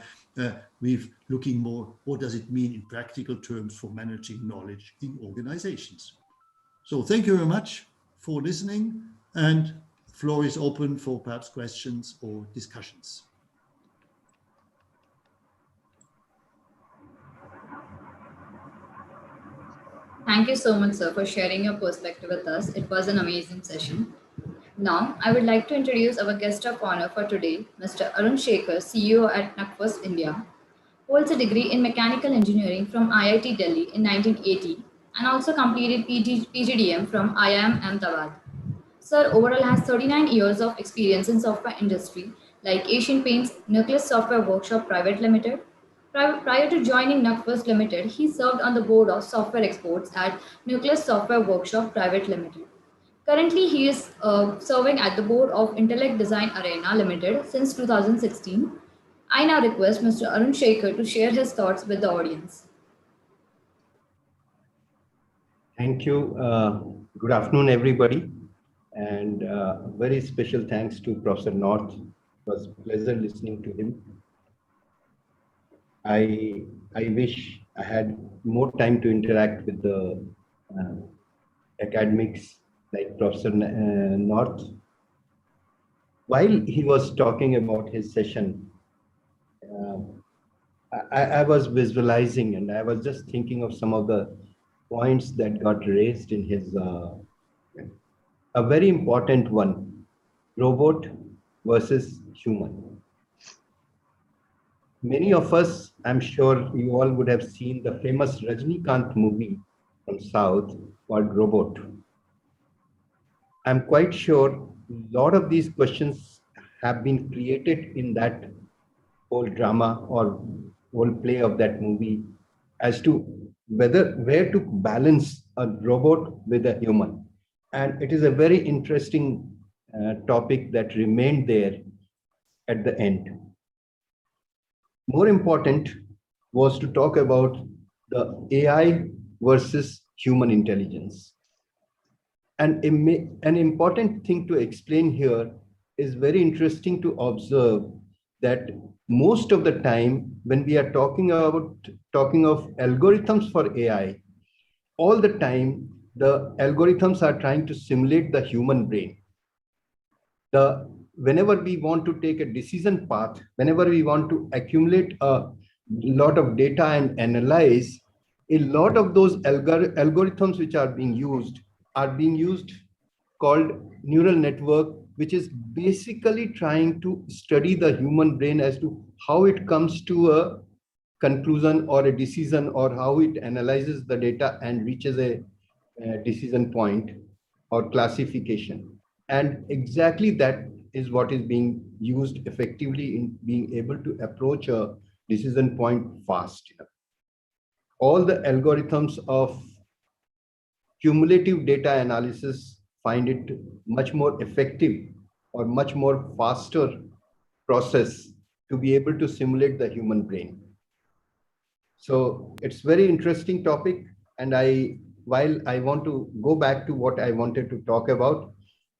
we've looking more, what does it mean in practical terms for managing knowledge in organizations? So thank you very much for listening, and the floor is open for perhaps questions or discussions. Thank you so much, sir, for sharing your perspective with us. It was an amazing session. Now, I would like to introduce our guest of honor for today, Mr. Arun Shaker, CEO at Nucsoft India, holds a degree in mechanical engineering from IIT Delhi in 1980 and also completed PGDM from IIM Ahmedabad. Sir overall has 39 years of experience in software industry like Asian Paints, Nucleus Software Workshop Private Limited. Prior to joining Nucsoft Limited, he served on the board of software exports at Nucleus Software Workshop Private Limited. Currently, he is serving at the board of Intellect Design Arena Limited since 2016. I now request Mr. Arun Shaker to share his thoughts with the audience. Thank you. Good afternoon, everybody. And very special thanks to Professor North. It was a pleasure listening to him. I wish I had more time to interact with the academics like Professor North. While he was talking about his session, I was visualizing and I was just thinking of some of the points that got raised in his, a very important one, robot versus human. Many of us, I'm sure you all would have seen the famous Rajnikant movie from South called Robot. I'm quite sure a lot of these questions have been created in that whole drama or whole play of that movie as to where to balance a robot with a human. And it is a very interesting topic that remained there at the end. More important was to talk about the AI versus human intelligence. And an important thing to explain here is very interesting to observe that most of the time when we are talking of algorithms for AI, all the time the algorithms are trying to simulate the human brain. Whenever we want to take a decision path, whenever we want to accumulate a lot of data and analyze, a lot of those algorithms which are being used called neural network, which is basically trying to study the human brain as to how it comes to a conclusion or a decision, or how it analyzes the data and reaches a decision point or classification. And exactly that is what is being used effectively in being able to approach a decision point fast. All the algorithms of cumulative data analysis find it much more effective or much more faster process to be able to simulate the human brain. So it's very interesting topic. And while I want to go back to what I wanted to talk about,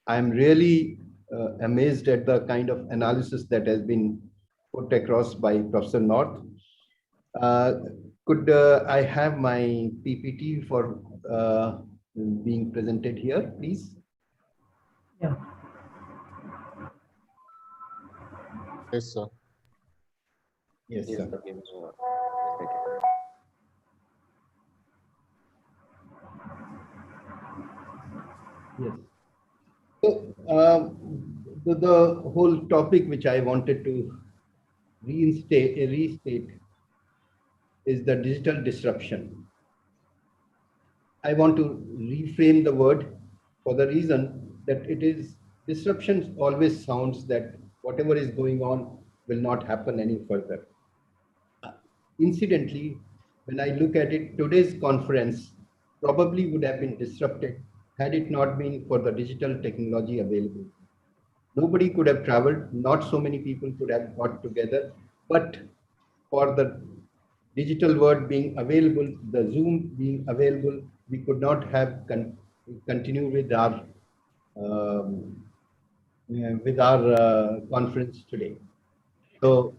I'm really amazed at the kind of analysis that has been put across by Professor North. Could I have my PPT for being presented here, please? Yeah. Yes, sir. Yes, sir. Yes. So the whole topic which I wanted to restate is the digital disruption. I want to reframe the word for the reason that it is disruption always sounds that whatever is going on will not happen any further. Incidentally, when I look at it, today's conference probably would have been disrupted had it not been for the digital technology available. Nobody could have traveled, not so many people could have got together, but for the digital world being available, the Zoom being available, we could not have continued with our conference today. So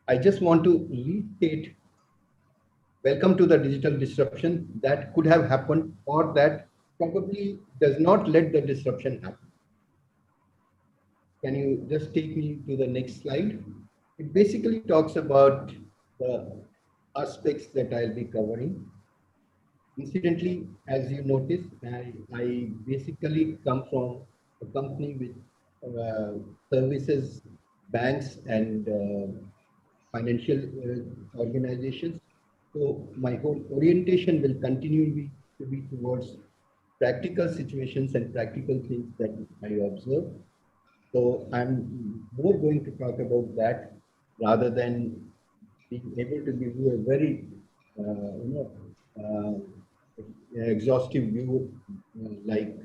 I just want to restate, welcome to the digital disruption that could have happened or that probably does not let the disruption happen. Can you just take me to the next slide? It basically talks about the aspects that I'll be covering. Incidentally, as you notice, I basically come from a company with services, banks, and financial organizations. So my whole orientation will continue to be towards practical situations and practical things that I observe. So I'm more going to talk about that rather than being able to give you a very exhaustive view like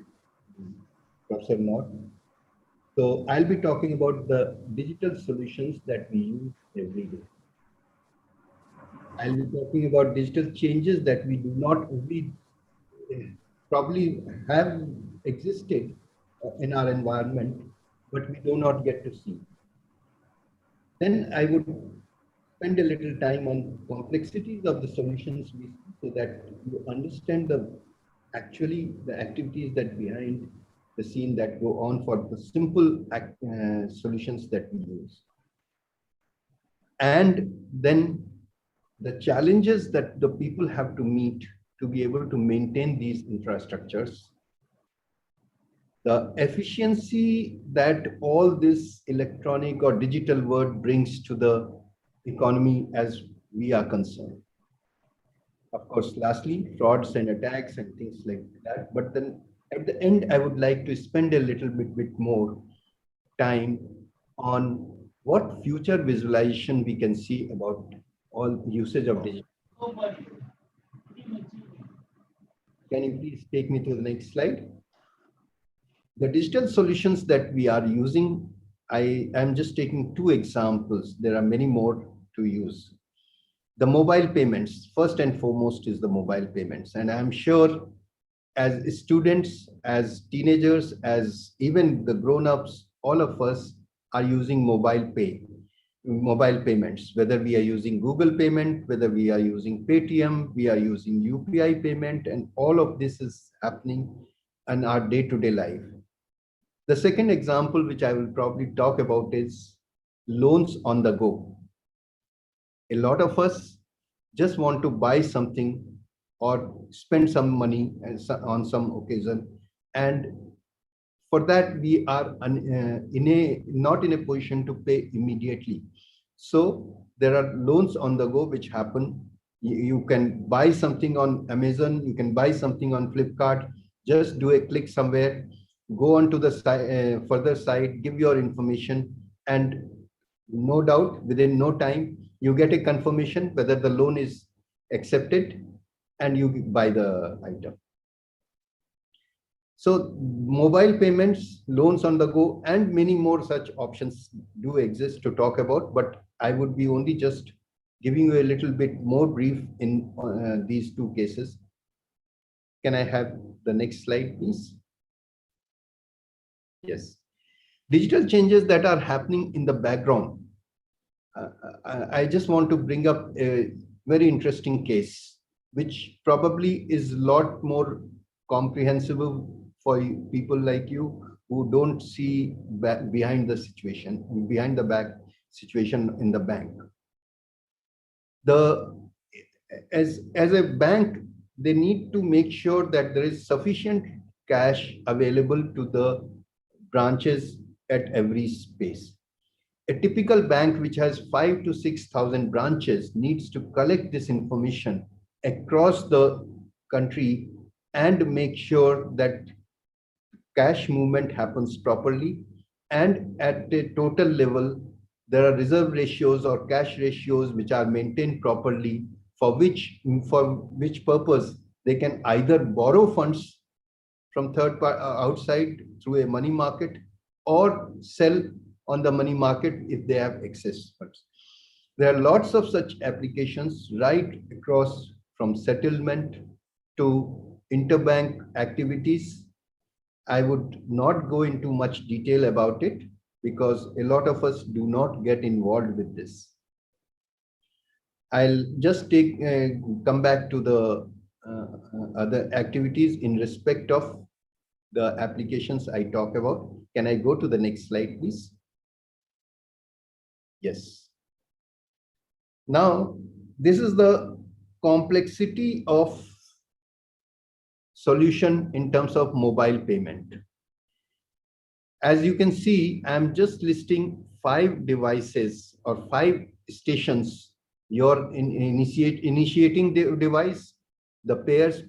Professor North. So I'll be talking about the digital solutions that we use every day. I'll be talking about digital changes that we do not only probably have existed in our environment, but we do not get to see. Then I would spend a little time on complexities of the solutions we see so that you understand actually the activities that behind the scene that go on for the simple solutions that we use. And then the challenges that the people have to meet to be able to maintain these infrastructures, the efficiency that all this electronic or digital world brings to the economy as we are concerned. Of course, lastly, frauds and attacks and things like that. But then at the end, I would like to spend a little bit more time on what future visualization we can see about all usage of digital. Can you please take me to the next slide? The digital solutions that we are using, I am just taking two examples. There are many more to use. The mobile payments, first and foremost, is the mobile payments. And I'm sure as students, as teenagers, as even the grown-ups, all of us are using mobile payments, whether we are using Google payment, whether we are using Paytm, we are using UPI payment, and all of this is happening in our day-to-day life. The second example, which I will probably talk about, is loans on the go. A lot of us just want to buy something or spend some money on some occasion, and for that we are not in a position to pay immediately. So there are loans on the go which happen. You can buy something on Amazon, you can buy something on Flipkart, just do a click somewhere, go on to the further site, give your information, and no doubt within no time you get a confirmation whether the loan is accepted and you buy the item. So mobile payments, loans on the go, and many more such options do exist to talk about, but I would be only just giving you a little bit more brief in these two cases. Can I have the next slide, please? Yes. Digital changes that are happening in the background. I just want to bring up a very interesting case, which probably is a lot more comprehensible for people like you who don't see behind the situation, behind the back situation in the bank. As a bank, they need to make sure that there is sufficient cash available to the branches at every space. A typical bank which has 5,000 to 6,000 branches needs to collect this information across the country and make sure that cash movement happens properly, and at a total level there are reserve ratios or cash ratios which are maintained properly for which purpose they can either borrow funds from third party outside through a money market, or sell on the money market if they have excess funds. There are lots of such applications right across, from settlement to interbank activities. I would not go into much detail about it because a lot of us do not get involved with this. I'll just come back to the other activities in respect of the applications I talk about. Can I go to the next slide, please? Yes. Now, this is the complexity of solution in terms of mobile payment. As you can see, I'm just listing 5 devices or 5 stations. Your initiating the device, the payers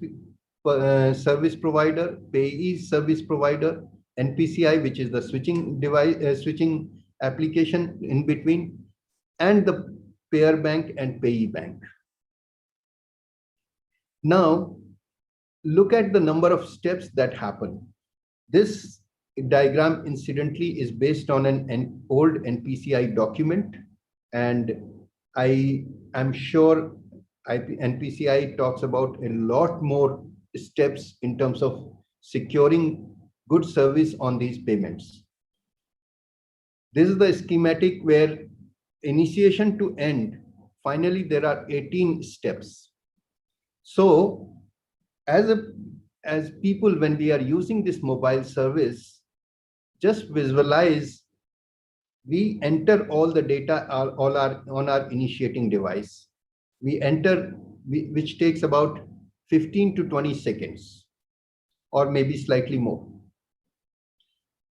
service provider, payee service provider, NPCI, which is the switching device, switching application in between, and the payer bank and payee bank. Now, look at the number of steps that happen. This diagram, incidentally, is based on an old NPCI document, and I am sure NPCI talks about a lot more steps in terms of securing good service on these payments. This is the schematic where initiation to end, finally there are 18 steps. So as people, when we are using this mobile service, just visualize we enter all the data on our initiating device. We enter, which takes about 15 to 20 seconds, or maybe slightly more.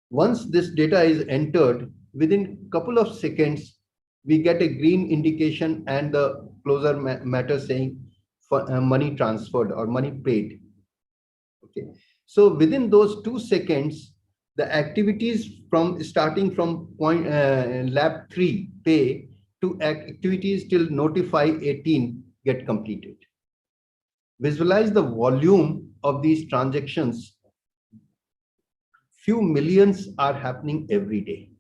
Once this data is entered, within a couple of seconds, we get a green indication and the closer matter saying for money transferred or money paid. Okay. So within those 2 seconds, the activities from starting from point lab 3 pay to activities till notify 18 get completed. Visualize the volume of these transactions. Few millions are happening every day.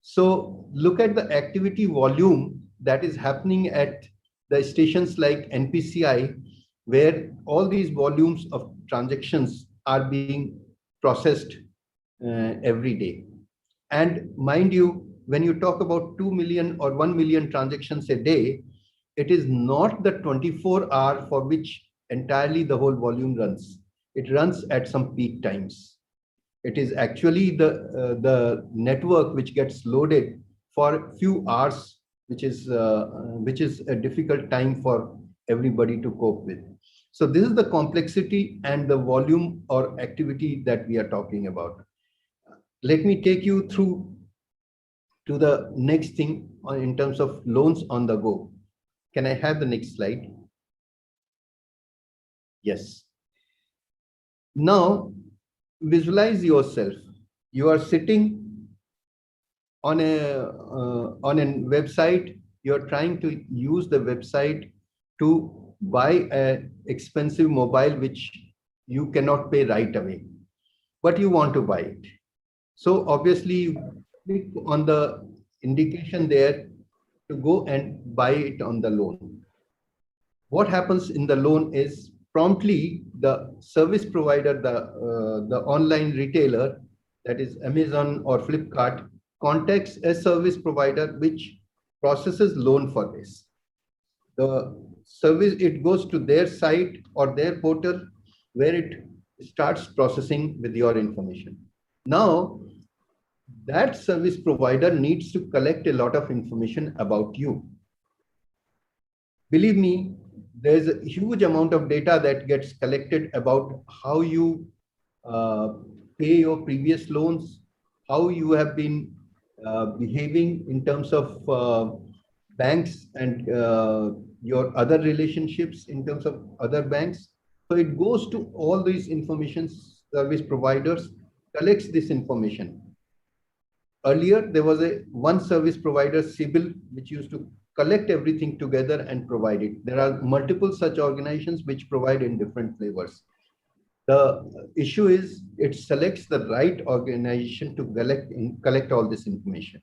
So look at the activity volume that is happening at the stations like NPCI, where all these volumes of transactions are being processed every day. And mind you, when you talk about 2 million or 1 million transactions a day, it is not the 24-hour for which entirely the whole volume runs. It runs at some peak times. It is actually the network which gets loaded for a few hours, which is a difficult time for everybody to cope with. So this is the complexity and the volume or activity that we are talking about. Let me take you through to the next thing in terms of loans on the go. Can I have the next slide? Yes. Now, visualize yourself. You are sitting on a website. You are trying to use the website to buy an expensive mobile which you cannot pay right away, but you want to buy it. So obviously you click on the indication there to go and buy it on the loan. What happens in the loan is promptly the service provider, the online retailer, that is Amazon or Flipkart, contacts a service provider which processes loan for this. The service, it goes to their site or their portal where it starts processing with your information. Now, that service provider needs to collect a lot of information about you. Believe me, there's a huge amount of data that gets collected about how you pay your previous loans, how you have been behaving in terms of banks and your other relationships in terms of other banks. So it goes to all these information service providers, collects this information. Earlier, there was one service provider, Symbolic, which used to collect everything together and provide it. There are multiple such organizations which provide in different flavors. The issue is it selects the right organization to collect all this information.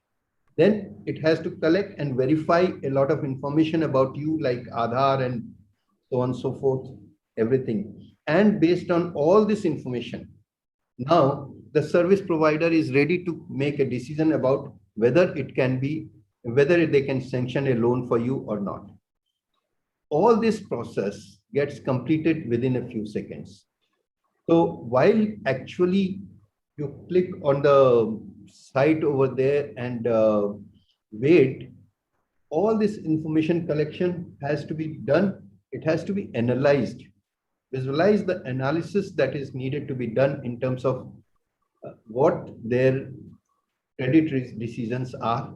Then it has to collect and verify a lot of information about you, like Aadhaar and so on and so forth, everything. And based on all this information, now the service provider is ready to make a decision about whether they can sanction a loan for you or not. All this process gets completed within a few seconds. So while actually you click on the site over there and wait, all this information collection has to be done. It has to be analyzed. Visualize the analysis that is needed to be done in terms of what their credit decisions are,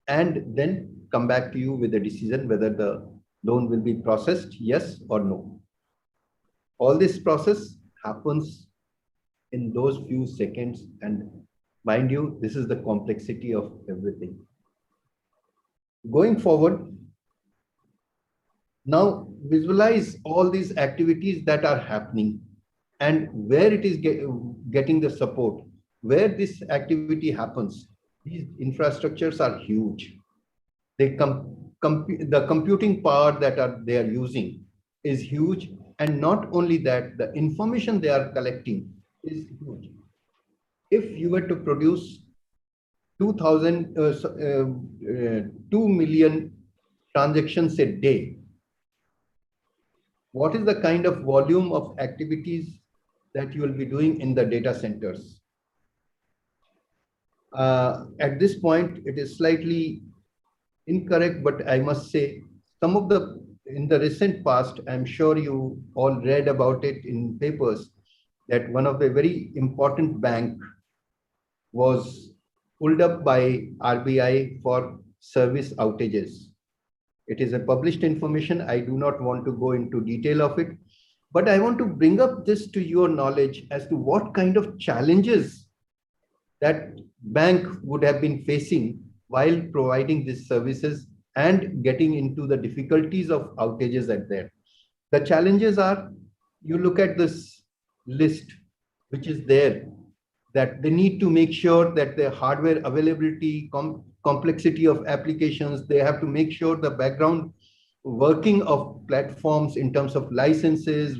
and then come back to you with a decision whether the loan will be processed, yes or no. All this process happens in those few seconds, and mind you, this is the complexity of everything. Going forward, now visualize all these activities that are happening and where it is getting the support, where this activity happens. These infrastructures are huge. The computing power that they are using is huge, and not only that, the information they are collecting is huge. If you were to produce 2 million transactions a day, what is the kind of volume of activities that you will be doing in the data centers? At this point, it is slightly incorrect, but I must say in the recent past, I'm sure you all read about it in papers, that one of the very important bank was pulled up by RBI for service outages. It is a published information. I do not want to go into detail of it, but I want to bring up this to your knowledge as to what kind of challenges that bank would have been facing while providing these services and getting into the difficulties of outages at there. The challenges are, you look at this list, which is there, that they need to make sure that the hardware availability, complexity of applications, they have to make sure the background working of platforms in terms of licenses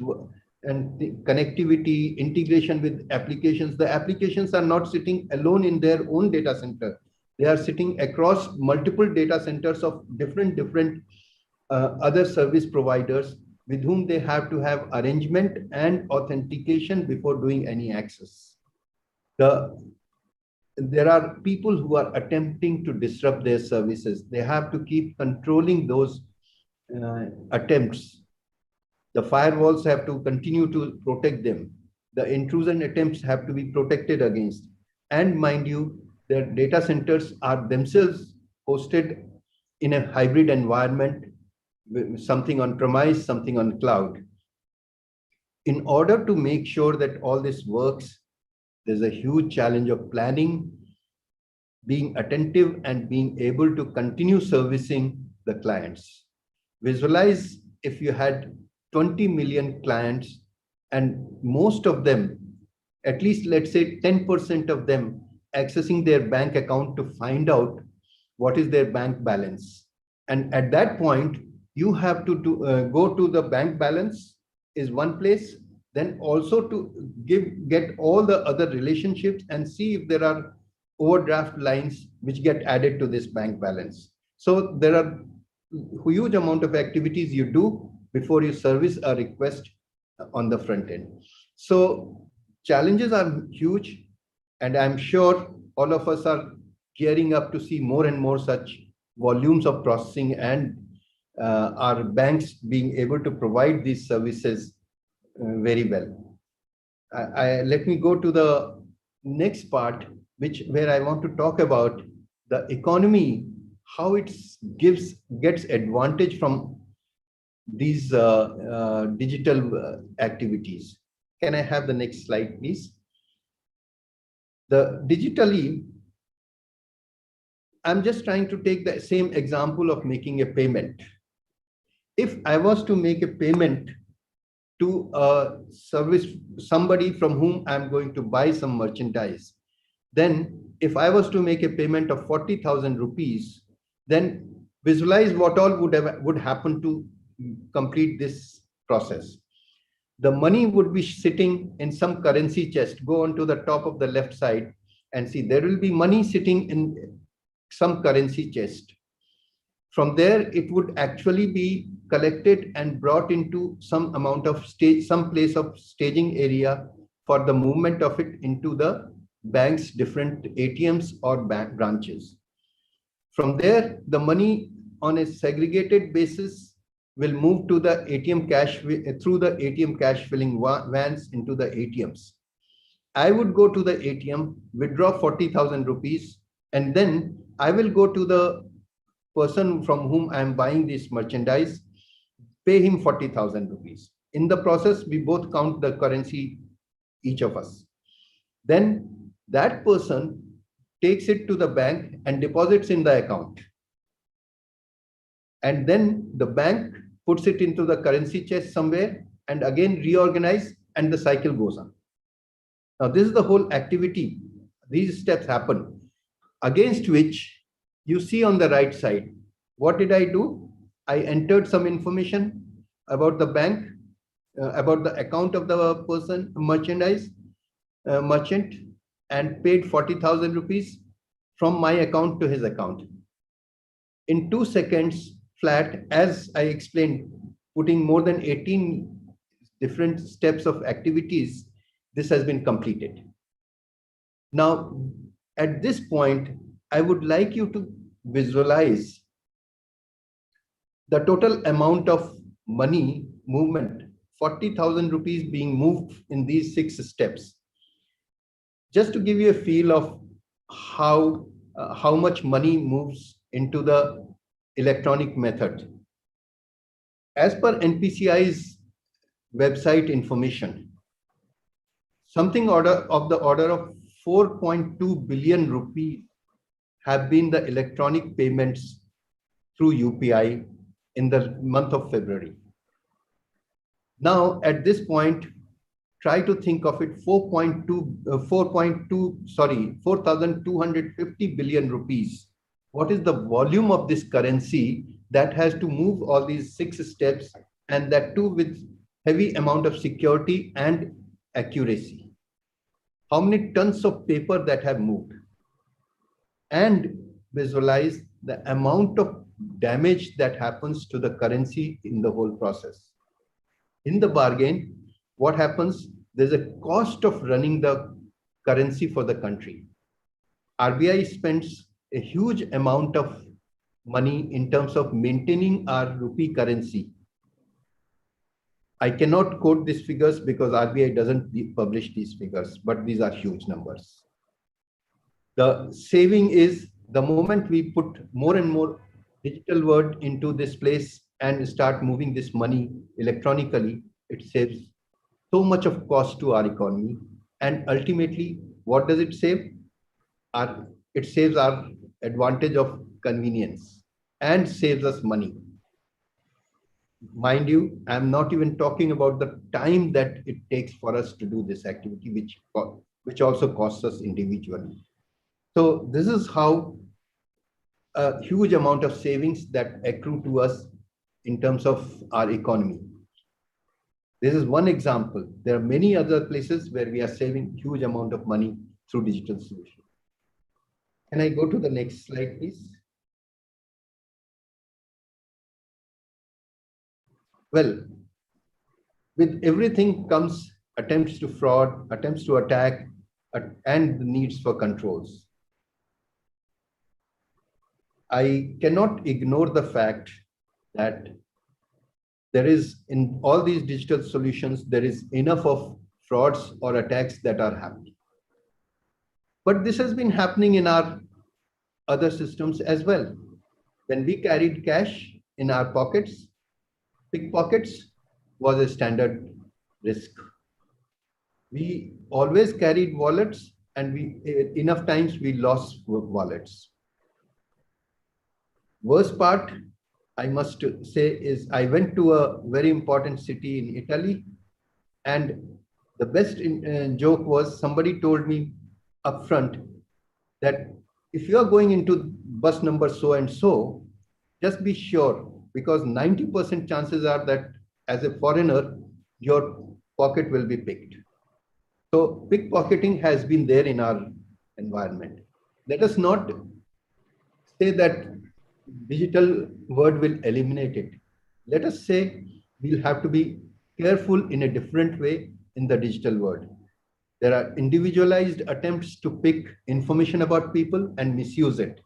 and the connectivity, integration with applications. The applications are not sitting alone in their own data center. They are sitting across multiple data centers of different other service providers with whom they have to have arrangement and authentication before doing any access. There are people who are attempting to disrupt their services. They have to keep controlling those attempts. The firewalls have to continue to protect them. The intrusion attempts have to be protected against. And mind you, their data centers are themselves hosted in a hybrid environment, something on premise, something on cloud. In order to make sure that all this works, there's a huge challenge of planning, being attentive, and being able to continue servicing the clients. Visualize if you had 20 million clients and most of them, at least let's say 10% of them, accessing their bank account to find out what is their bank balance. And at that point, you have to go to the bank balance is one place, then also to get all the other relationships and see if there are overdraft lines which get added to this bank balance. So there are huge amount of activities you do before you service a request on the front end. So challenges are huge, and I'm sure all of us are gearing up to see more and more such volumes of processing and our banks being able to provide these services very well. Let me go to the next part, where I want to talk about the economy, how it gets advantage from these digital activities. Can I have the next slide, please? The digitally, I'm just trying to take the same example of making a payment. If I was to make a payment to a service, somebody from whom I'm going to buy some merchandise, then if I was to make a payment of 40,000 rupees, then visualize what all would happen to complete this process. The money would be sitting in some currency chest. Go on to the top of the left side and see there will be money sitting in some currency chest. From there, it would actually be collected and brought into some amount of some place of staging area for the movement of it into the bank's different ATMs or bank branches. From there, the money on a segregated basis will move to the ATM cash through the ATM cash filling vans into the ATMs. I would go to the ATM, withdraw 40,000 rupees, and then I will go to the person from whom I am buying this merchandise, pay him 40,000 rupees. In the process, we both count the currency, each of us. Then that person takes it to the bank and deposits in the account. And then the bank puts it into the currency chest somewhere and again reorganize, and the cycle goes on. Now, this is the whole activity. These steps happen, against which you see on the right side. What did I do? I entered some information about the bank, about the account of the person, merchandise, merchant, and paid 40,000 rupees from my account to his account. In 2 seconds flat, as I explained, putting more than 18 different steps of activities, this has been completed. Now, at this point, I would like you to visualize the total amount of money movement, 40,000 rupees being moved in these 6 steps. Just to give you a feel of how much money moves into the electronic method. As per NPCI's website information, something of the order of 4.2 billion rupees have been the electronic payments through UPI in the month of February. Now, at this point, try to think of it 4,250 billion rupees. What is the volume of this currency that has to move all these 6 steps, and that too with heavy amount of security and accuracy? How many tons of paper that have moved? And visualize the amount of damage that happens to the currency in the whole process. In the bargain, what happens? There's a cost of running the currency for the country. RBI spends a huge amount of money in terms of maintaining our rupee currency. I cannot quote these figures because RBI doesn't publish these figures, but these are huge numbers. The saving is the moment we put more and more digital world into this place and start moving this money electronically, it saves so much of cost to our economy. And ultimately, what does it save? It saves our advantage of convenience and saves us money. Mind you, I'm not even talking about the time that it takes for us to do this activity, which also costs us individually. So this is how a huge amount of savings that accrue to us in terms of our economy. This is one example. There are many other places where we are saving huge amount of money through digital solutions. Can I go to the next slide, please? Well, with everything comes attempts to fraud, attempts to attack, and the needs for controls. I cannot ignore the fact that there is, in all these digital solutions, there is enough of frauds or attacks that are happening. But this has been happening in our other systems as well. When we carried cash in our pockets, pickpockets was a standard risk. We always carried wallets, and enough times we lost wallets. Worst part, I must say, is I went to a very important city in Italy, and the best joke was somebody told me upfront that if you are going into bus number so and so, just be sure, because 90% chances are that as a foreigner, your pocket will be picked. So pickpocketing has been there in our environment. Let us not say that digital world will eliminate it. Let us say we'll have to be careful in a different way in the digital world. There are individualized attempts to pick information about people and misuse it.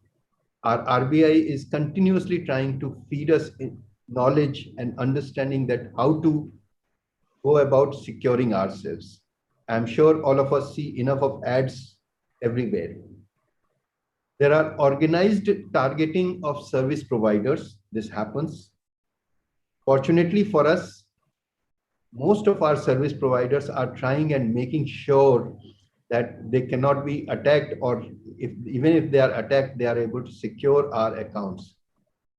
Our RBI is continuously trying to feed us knowledge and understanding that how to go about securing ourselves. I'm sure all of us see enough of ads everywhere. There are organized targeting of service providers. This happens. Fortunately for us, most of our service providers are trying and making sure that they cannot be attacked, or even if they are attacked, they are able to secure our accounts.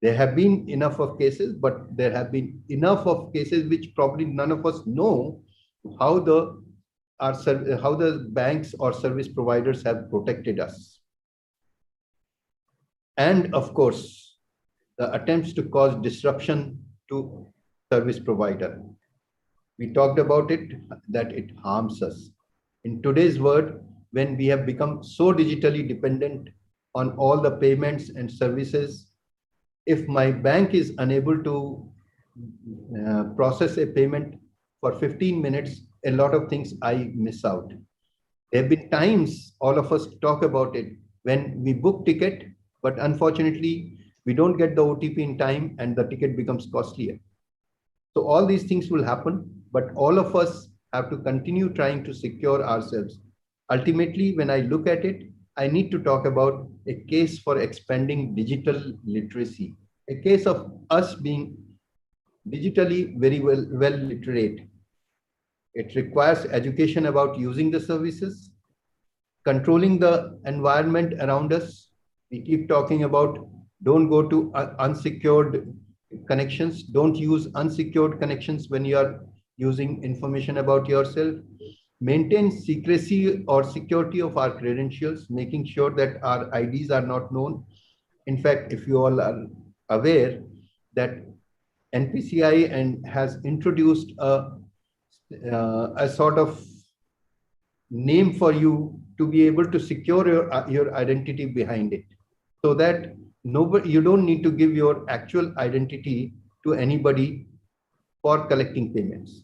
There have been enough of cases, but there have been enough of cases which probably none of us know how the banks or service providers have protected us. And of course, the attempts to cause disruption to service provider. We talked about it, that it harms us. In today's world, when we have become so digitally dependent on all the payments and services, if my bank is unable to process a payment for 15 minutes, a lot of things I miss out. There have been times, all of us talk about it, when we book ticket, but unfortunately, we don't get the OTP in time and the ticket becomes costlier. So all these things will happen, but all of us have to continue trying to secure ourselves. Ultimately, when I look at it, I need to talk about a case for expanding digital literacy, a case of us being digitally very well literate. It requires education about using the services, controlling the environment around us. We keep talking about don't go to unsecured connections, don't use unsecured connections when you are using information about yourself. Maintain secrecy or security of our credentials, making sure that our IDs are not known. In fact, if you all are aware that NPCI has introduced a sort of name for you to be able to secure your identity behind it, so that you don't need to give your actual identity to anybody for collecting payments.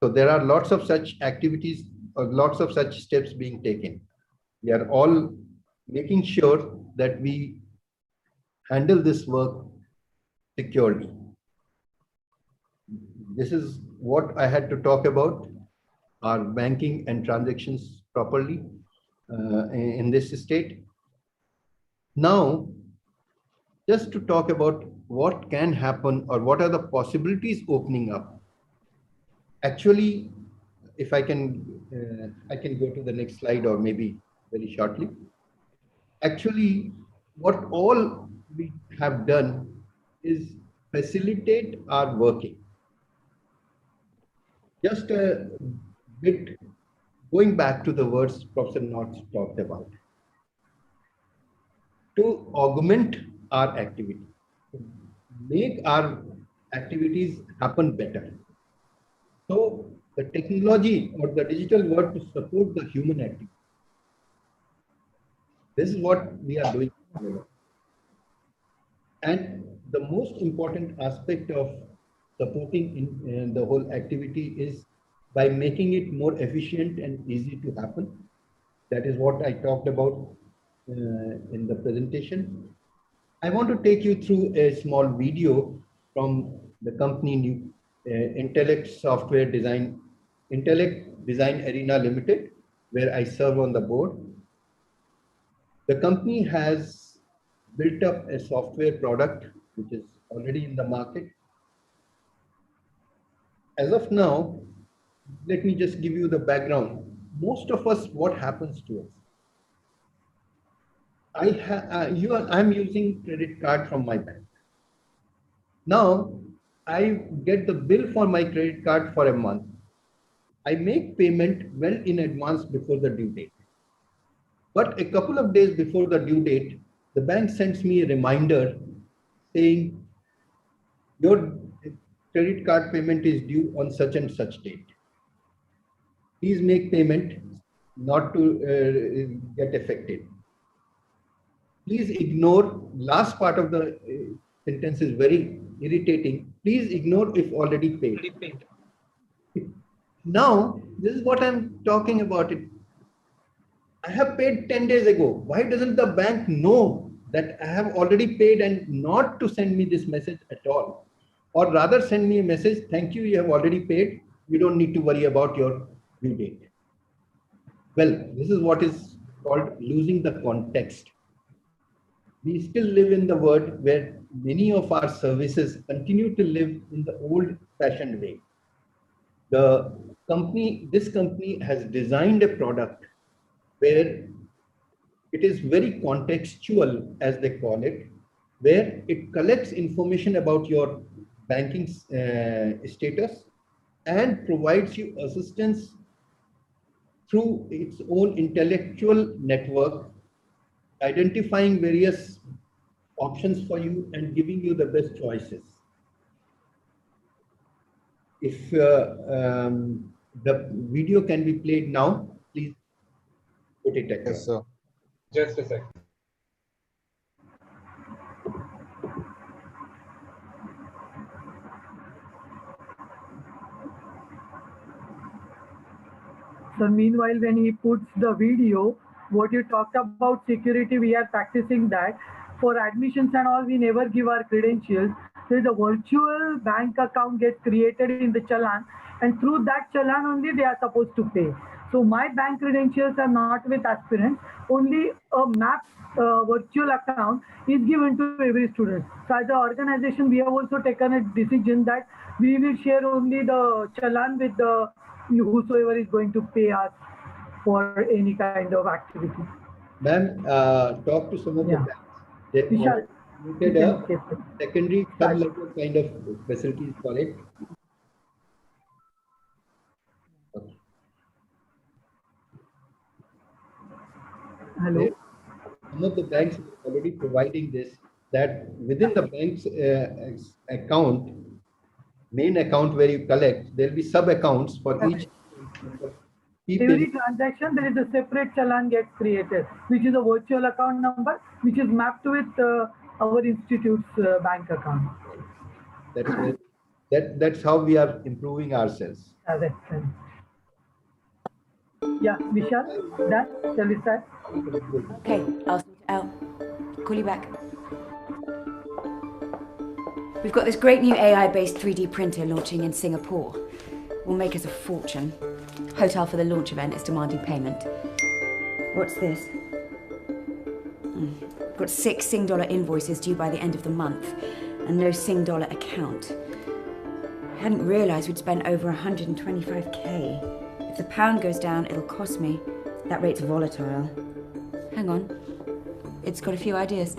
So there are lots of such activities or lots of such steps being taken. We are all making sure that we handle this work securely. This is what I had to talk about, our banking and transactions properly in this state. Now, just to talk about what can happen or what are the possibilities opening up. Actually, if I can go to the next slide, or maybe very shortly. Actually, what all we have done is facilitate our working. Just a bit going back to the words Professor North talked about. To augment our activity, make our activities happen better. So the technology or the digital world to support the human activity. This is what we are doing. And the most important aspect of supporting in the whole activity is by making it more efficient and easy to happen. That is what I talked about in the presentation. I want to take you through a small video from the company Intellect Design Arena Limited, where I serve on the board. The company has built up a software product which is already in the market. As of now, let me just give you the background. Most of us, what happens to us? I'm using credit card from my bank. Now, I get the bill for my credit card for a month. I make payment well in advance before the due date. But a couple of days before the due date, the bank sends me a reminder saying, your credit card payment is due on such and such date. Please make payment not to get affected. Please ignore, last part of the sentence is very irritating. Please ignore if already paid. Now, this is what I'm talking about. I have paid 10 days ago. Why doesn't the bank know that I have already paid and not to send me this message at all? Or rather send me a message, thank you, you have already paid. You don't need to worry about your due date. Well, this is what is called losing the context. We still live in the world where many of our services continue to live in the old-fashioned way. This company has designed a product where it is very contextual, as they call it, where it collects information about your banking status and provides you assistance through its own intellectual network, identifying various options for you and giving you the best choices. If the video can be played now, please put it across. Yes, sir. Just a sec. So meanwhile, when he puts the video, what you talked about security, we are practicing that. For admissions and all, we never give our credentials. There's a virtual bank account gets created in the challan, and through that challan only they are supposed to pay. So my bank credentials are not with aspirants. Only a mapped virtual account is given to every student. So as an organization, we have also taken a decision that we will share only the challan with the whosoever is going to pay us for any kind of activity. Ma'am, talk to some of the banks. They created a secondary sub-level kind of facilities for it. Okay. Hello. Some of the banks are already providing this, that within the bank's account, main account where you collect, there will be sub-accounts for each. Every transaction, there is a separate challan gets created, which is a virtual account number, which is mapped with our institute's bank account. That's how we are improving ourselves. Yeah, Vishal, done? Shall we start? Okay, I'll sort it out. Call you back. We've got this great new AI-based 3D printer launching in Singapore. Will make us a fortune. Hotel for the launch event is demanding payment. What's this? Got 6 Sing dollar invoices due by the end of the month and no Sing dollar account. I hadn't realised we'd spent over 125k. If the pound goes down, it'll cost me. That rate's volatile. Hang on. It's got a few ideas.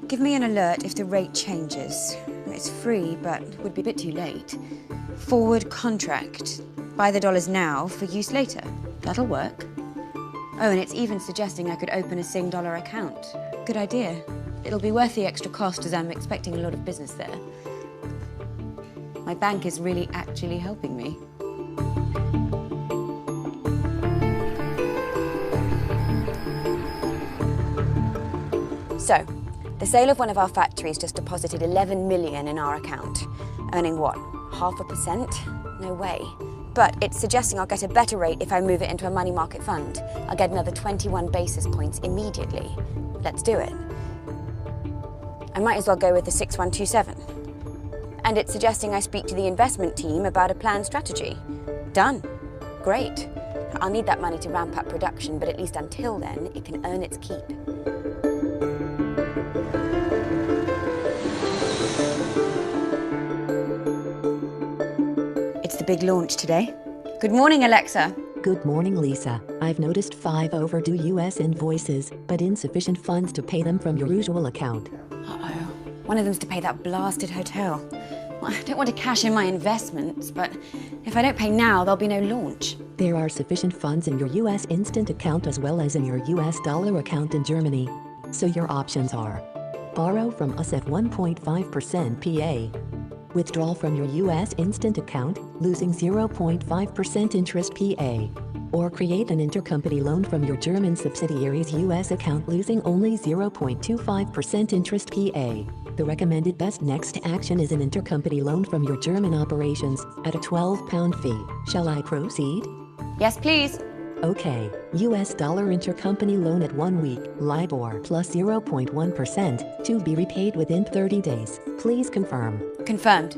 Give me an alert if the rate changes. It's free, but would be a bit too late. Forward contract. Buy the dollars now for use later. That'll work. Oh, and it's even suggesting I could open a Sing dollar account. Good idea. It'll be worth the extra cost as I'm expecting a lot of business there. My bank is really actually helping me. So, the sale of one of our factories just deposited 11 million in our account. Earning what, 0.5%? No way. But it's suggesting I'll get a better rate if I move it into a money market fund. I'll get another 21 basis points immediately. Let's do it. I might as well go with the 6127. And it's suggesting I speak to the investment team about a planned strategy. Done. Great. I'll need that money to ramp up production, but at least until then, it can earn its keep. It's the big launch today. Good morning, Alexa. Good morning, Lisa. I've noticed 5 overdue US invoices, but insufficient funds to pay them from your usual account. Uh-oh. One of them's to pay that blasted hotel. Well, I don't want to cash in my investments, but if I don't pay now, there'll be no launch. There are sufficient funds in your US instant account as well as in your US dollar account in Germany. So your options are: borrow from us at 1.5% PA, withdraw from your US instant account, losing 0.5% interest PA, or create an intercompany loan from your German subsidiary's US account, losing only 0.25% interest PA. The recommended best next action is an intercompany loan from your German operations at a £12 fee. Shall I proceed? Yes, please. Okay, US dollar intercompany loan at 1 week, LIBOR plus 0.1%, to be repaid within 30 days. Please confirm. Confirmed.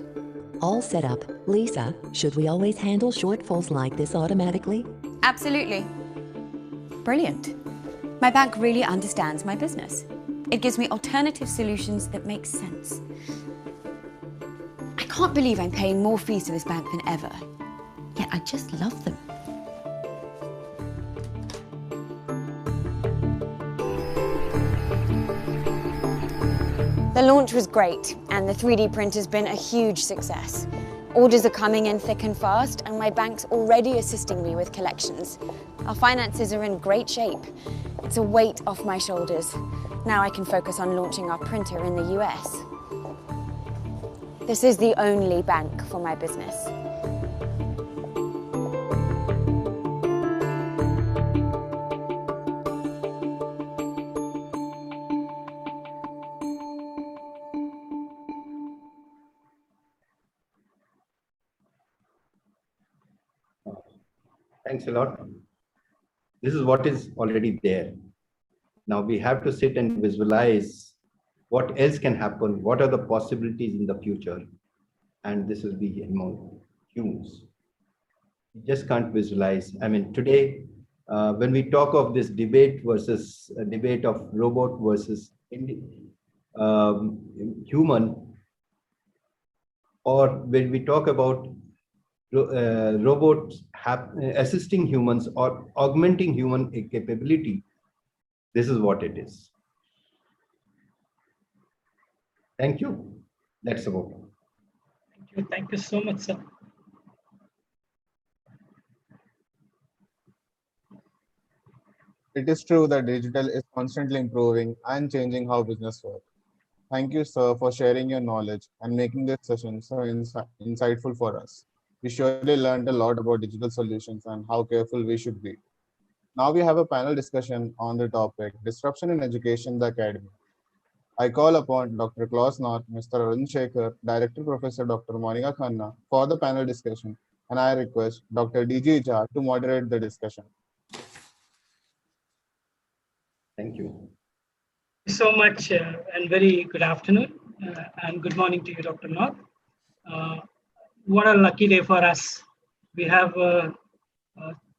All set up. Lisa, should we always handle shortfalls like this automatically? Absolutely. Brilliant. My bank really understands my business. It gives me alternative solutions that make sense. I can't believe I'm paying more fees to this bank than ever. Yet I just love them. The launch was great, and the 3D printer's been a huge success. Orders are coming in thick and fast, and my bank's already assisting me with collections. Our finances are in great shape. It's a weight off my shoulders. Now I can focus on launching our printer in the US. This is the only bank for my business. Thanks a lot. This is what is already there. Now we have to sit and visualize what else can happen, what are the possibilities in the future, and this will be among humans. You just can't visualize. I mean, today, when we talk of this debate versus a debate of robot versus human, or when we talk about robots assisting humans or augmenting human capability, this is what it is. Thank you. That's about it. Thank you. Thank you so much, sir. It is true that digital is constantly improving and changing how business works. Thank you, sir, for sharing your knowledge and making this session so insightful for us. We surely learned a lot about digital solutions and how careful we should be. Now we have a panel discussion on the topic, Disruption in Education, the Academy. I call upon Dr. Klaus North, Mr. Arun Shaker, Director Professor Dr. Monica Khanna for the panel discussion, and I request Dr. D.G. Jha to moderate the discussion. Thank you. So much and very good afternoon and good morning to you, Dr. North. What a lucky day for us. We have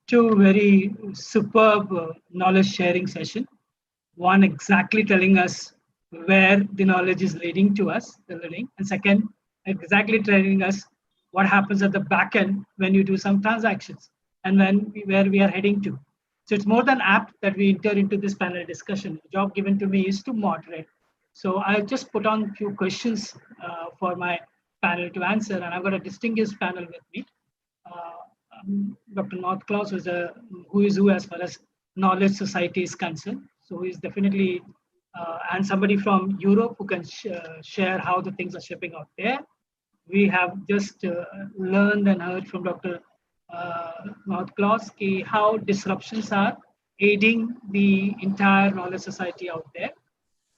two very superb knowledge sharing sessions. One exactly telling us where the knowledge is leading to us, the learning, and second, exactly telling us what happens at the back end when you do some transactions and where we are heading to. So it's more than apt that we enter into this panel discussion. The job given to me is to moderate. So I just put on a few questions for my panel to answer, and I've got a distinguished panel with me. Dr. North Klaus is who is who as far as knowledge society is concerned. So he's definitely, and somebody from Europe who can share how the things are shaping out there. We have just learned and heard from Dr. North Klaus how disruptions are aiding the entire knowledge society out there.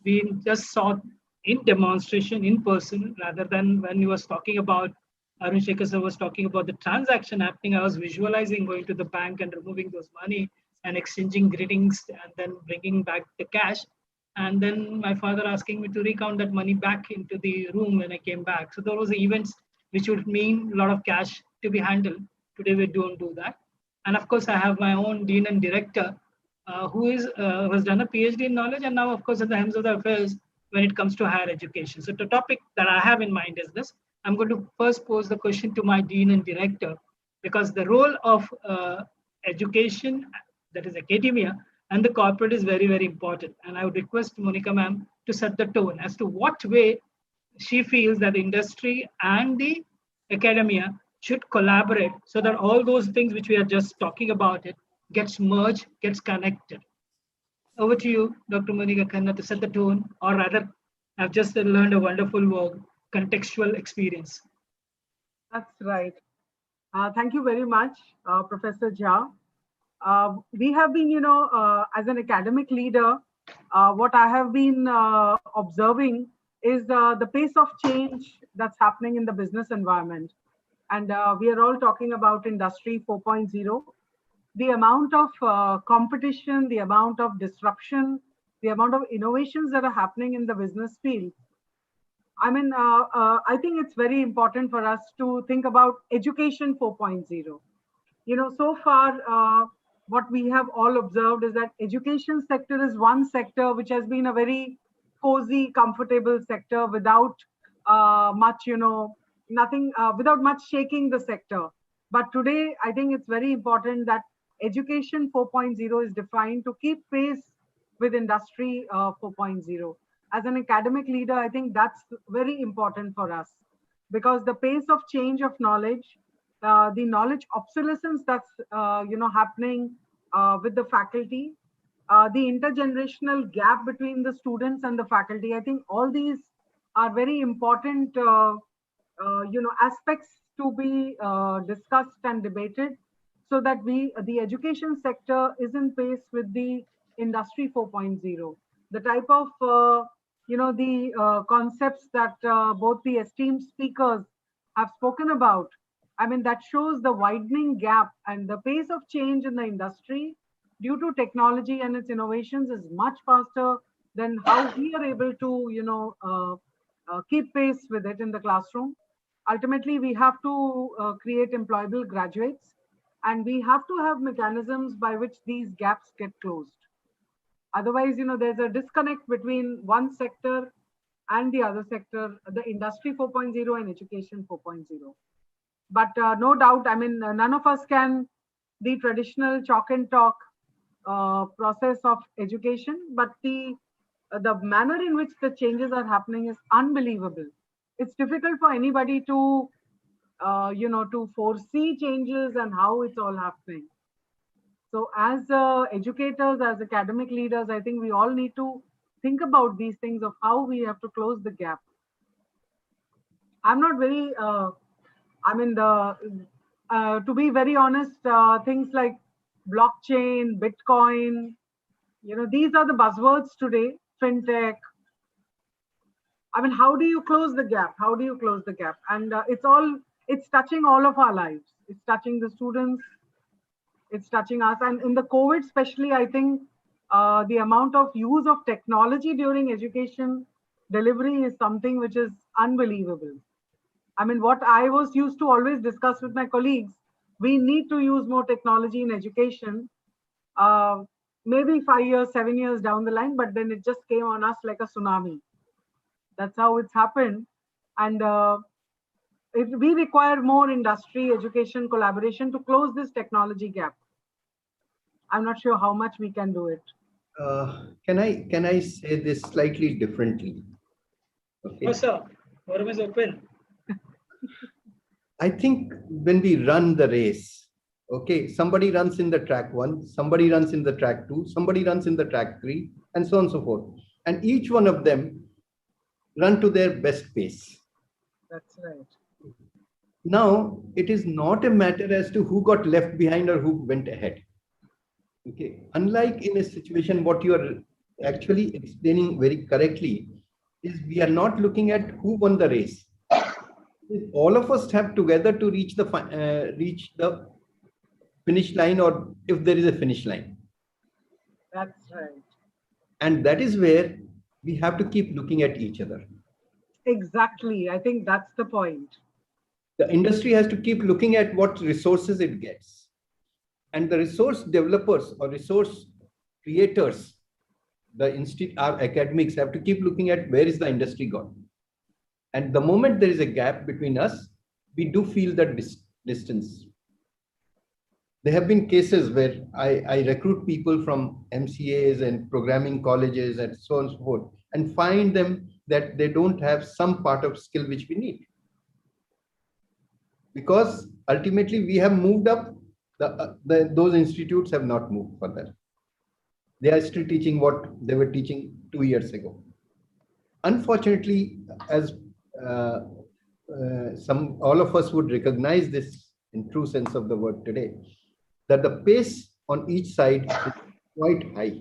We just saw in demonstration, in person, rather than when he was talking about, Arun Shaker sir was talking about the transaction happening. I was visualizing going to the bank and removing those money and exchanging greetings and then bringing back the cash. And then my father asking me to recount that money back into the room when I came back. So there was events which would mean a lot of cash to be handled. Today we don't do that. And of course, I have my own dean and director who has done a PhD in knowledge and now, of course, at the helms of the affairs when it comes to higher education. So the topic that I have in mind is this. I'm going to first pose the question to my dean and director, because the role of education, that is academia, and the corporate is very, very important. And I would request Monica ma'am to set the tone as to what way she feels that the industry and the academia should collaborate so that all those things which we are just talking about it gets merged, gets connected. Over to you, Dr. Monica Khanna, to set the tone, or rather, I've just learned a wonderful word, contextual experience. That's right. Thank you very much, Professor Jha. We have been, as an academic leader, what I have been observing is the pace of change that's happening in the business environment. And we are all talking about Industry 4.0. The amount of competition, the amount of disruption, the amount of innovations that are happening in the business field. I mean, I think it's very important for us to think about education 4.0. So far, what we have all observed is that education sector is one sector which has been a very cozy, comfortable sector without much, nothing, without much shaking the sector. But today, I think it's very important that education 4.0 is defined to keep pace with industry 4.0. As an academic leader, I think that's very important for us because the pace of change of knowledge, the knowledge obsolescence that's happening with the faculty, the intergenerational gap between the students and the faculty. I think all these are very important aspects to be discussed and debated so that the education sector is in pace with the industry 4.0. The type of the concepts that both the esteemed speakers have spoken about, I mean, that shows the widening gap and the pace of change in the industry due to technology and its innovations is much faster than how we are able to, keep pace with it in the classroom. Ultimately, we have to create employable graduates, and we have to have mechanisms by which these gaps get closed. Otherwise, there's a disconnect between one sector and the other sector, the industry 4.0 and education 4.0. But no doubt, I mean, none of us can the traditional chalk and talk process of education, but the manner in which the changes are happening is unbelievable. It's difficult for anybody to, to foresee changes and how it's all happening. So as educators, as academic leaders, I think we all need to think about these things of how we have to close the gap. I'm not very, to be very honest, things like blockchain, Bitcoin, these are the buzzwords today, fintech. I mean, how do you close the gap? How do you close the gap? And it's touching all of our lives. It's touching the students. It's touching us. And in the COVID, especially, I think the amount of use of technology during education delivery is something which is unbelievable. I mean, what I was used to always discuss with my colleagues, we need to use more technology in education, maybe 5 years, 7 years down the line, but then it just came on us like a tsunami. That's how it's happened. And we require more industry, education, collaboration to close this technology gap. I'm not sure how much we can do it. Can I say this slightly differently? Okay. Oh, sir. Forum is open. I think when we run the race, okay, somebody runs in the track 1, somebody runs in the track 2, somebody runs in the track 3, and so on and so forth. And each one of them run to their best pace. That's right. Now, it is not a matter as to who got left behind or who went ahead. Okay, unlike in a situation, what you are actually explaining very correctly is we are not looking at who won the race. All of us have together to reach the finish line, or if there is a finish line. That's right. And that is where we have to keep looking at each other. Exactly. I think that's the point. The industry has to keep looking at what resources it gets. And the resource developers or resource creators, our academics have to keep looking at where is the industry gone. And the moment there is a gap between us, we do feel that distance. There have been cases where I recruit people from MCAs and programming colleges and so on and so forth, and find them that they don't have some part of skill which we need. Because ultimately we have moved up, those institutes have not moved further. They are still teaching what they were teaching 2 years ago. Unfortunately, as all of us would recognize this in true sense of the word today, that the pace on each side is quite high.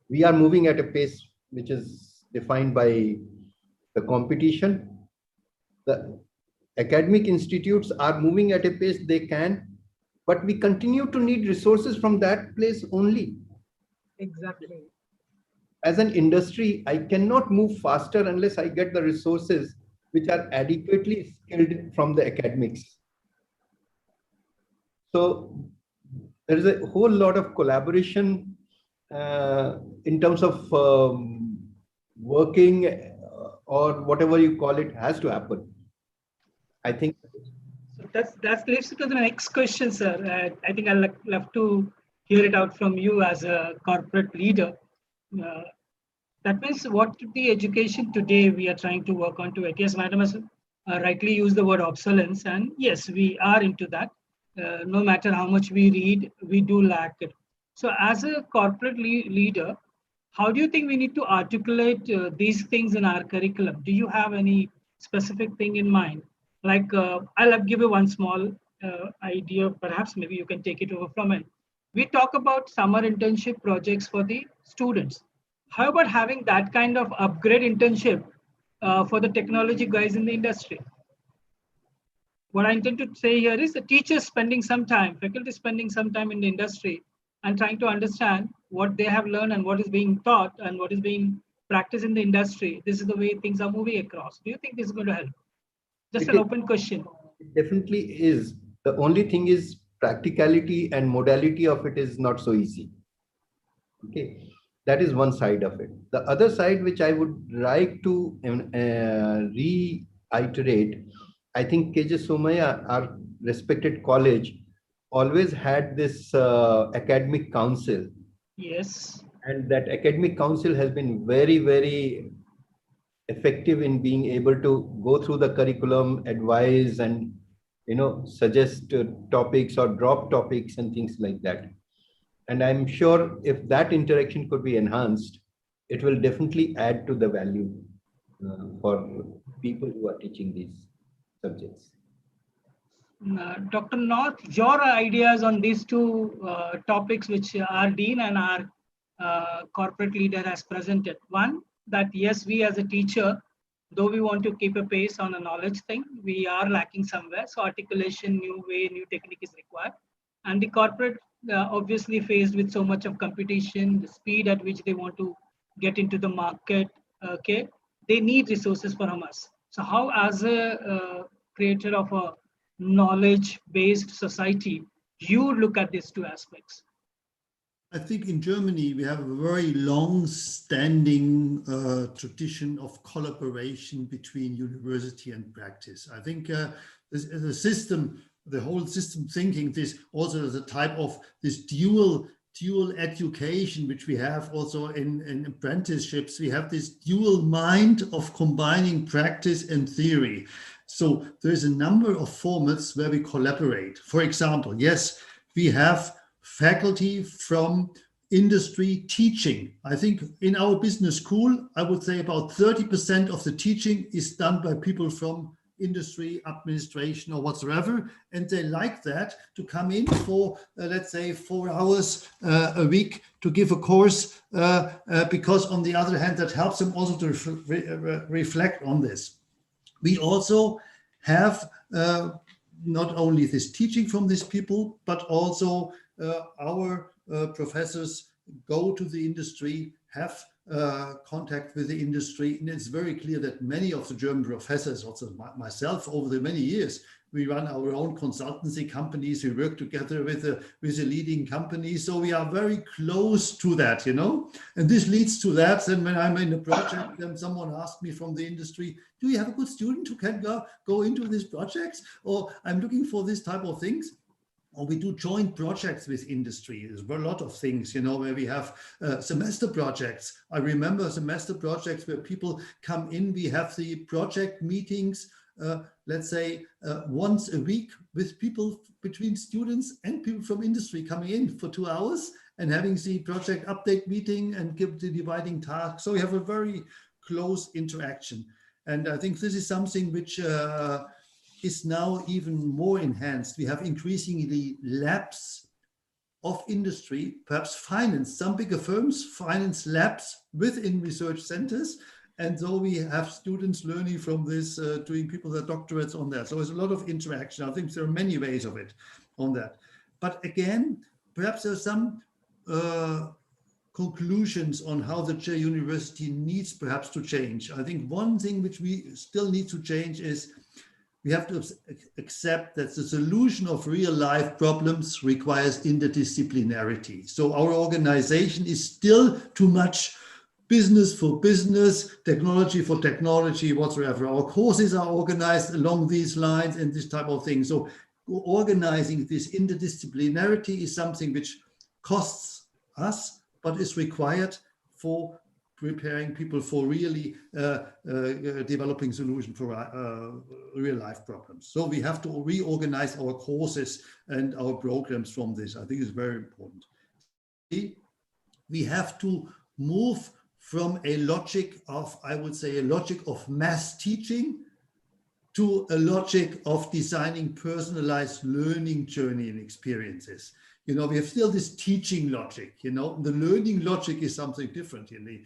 We are moving at a pace which is defined by the competition. The academic institutes are moving at a pace they can, but we continue to need resources from that place only. Exactly. As an industry, I cannot move faster unless I get the resources which are adequately skilled from the academics. So there is a whole lot of collaboration in terms of working or whatever you call it has to happen. I think that leads to the next question, sir. I think I'd love to hear it out from you as a corporate leader. That means what the education today we are trying to work on to it. Yes, madam has rightly used the word obsolescence, and yes, we are into that. No matter how much we read, we do lack it. So as a corporate leader, how do you think we need to articulate these things in our curriculum? Do you have any specific thing in mind? Like, I'll give you one small idea, perhaps maybe you can take it over from it. We talk about summer internship projects for the students. How about having that kind of upgrade internship for the technology guys in the industry? What I intend to say here is the teachers spending some time, faculty spending some time in the industry and trying to understand what they have learned and what is being taught and what is being practiced in the industry. This is the way things are moving across. Do you think this is going to help? Just an open question. It definitely is. The only thing is practicality and modality of it is not so easy. Okay, that is one side of it. The other side, which I would like to reiterate, I think KJ Somaiya, our respected college, always had this academic council. Yes. And that academic council has been very, very effective in being able to go through the curriculum, advise, and suggest topics or drop topics and things like that. And I'm sure if that interaction could be enhanced, it will definitely add to the value for people who are teaching these subjects. Dr. North, your ideas on these two topics which our dean and our corporate leader has presented. One, that yes, we as a teacher, though we want to keep a pace on a knowledge thing, we are lacking somewhere. So articulation, new way, new technique is required. And the corporate obviously faced with so much of competition, the speed at which they want to get into the market, okay, they need resources from us. So how as a creator of a knowledge-based society, you look at these two aspects? I think in Germany, we have a very long-standing tradition of collaboration between university and practice. I think the system, the whole system thinking, this also as a type of this dual education, which we have also in apprenticeships. We have this dual mind of combining practice and theory. So there's a number of formats where we collaborate. For example, yes, we have faculty from industry teaching. I think in our business school, I would say about 30% of the teaching is done by people from industry, administration, or whatsoever, and they like that to come in for, let's say, 4 hours a week to give a course, because on the other hand, that helps them also to reflect on this. We also have not only this teaching from these people, but also our professors go to the industry, have contact with the industry. And it's very clear that many of the German professors, also myself, over the many years, we run our own consultancy companies. We work together with the leading companies. So we are very close to that, you know, and this leads to that. And when I'm in a project, then someone asked me from the industry, do you have a good student who can go into these projects? Or I'm looking for this type of things. Or we do joint projects with industry. There's a lot of things, you know, where we have semester projects. I remember semester projects where people come in. We have the project meetings, let's say once a week, with people between students and people from industry coming in for 2 hours and having the project update meeting and give the dividing tasks. So we have a very close interaction. And I think this is something which is now even more enhanced. We have increasingly labs of industry, perhaps finance. Some bigger firms finance labs within research centers. And so we have students learning from this, doing people their doctorates on that. So there's a lot of interaction. I think there are many ways of it on that. But again, perhaps there's some conclusions on how the university needs perhaps to change. I think one thing which we still need to change is we have to accept that the solution of real life problems requires interdisciplinarity. So our organization is still too much business for business, technology for technology, whatsoever. Our courses are organized along these lines and this type of thing. So organizing this interdisciplinarity is something which costs us, but is required for preparing people for really developing solutions for real life problems. So we have to reorganize our courses and our programs from this. I think it's very important. We have to move from a logic of, I would say, a logic of mass teaching to a logic of designing personalized learning journey and experiences. You know, we have still this teaching logic, you know, the learning logic is something differently.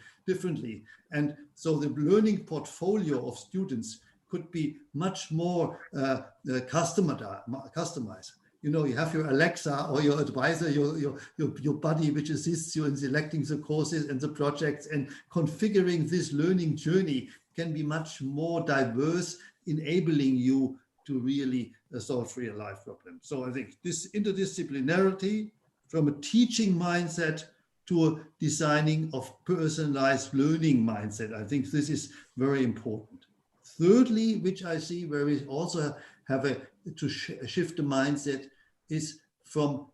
And so the learning portfolio of students could be much more customized. You know, you have your Alexa or your advisor, your buddy, which assists you in selecting the courses and the projects, and configuring this learning journey can be much more diverse, enabling you to really solve real life problems. So I think this interdisciplinarity from a teaching mindset to a designing of personalized learning mindset, I think this is very important. Thirdly, which I see where we also have to shift the mindset, is from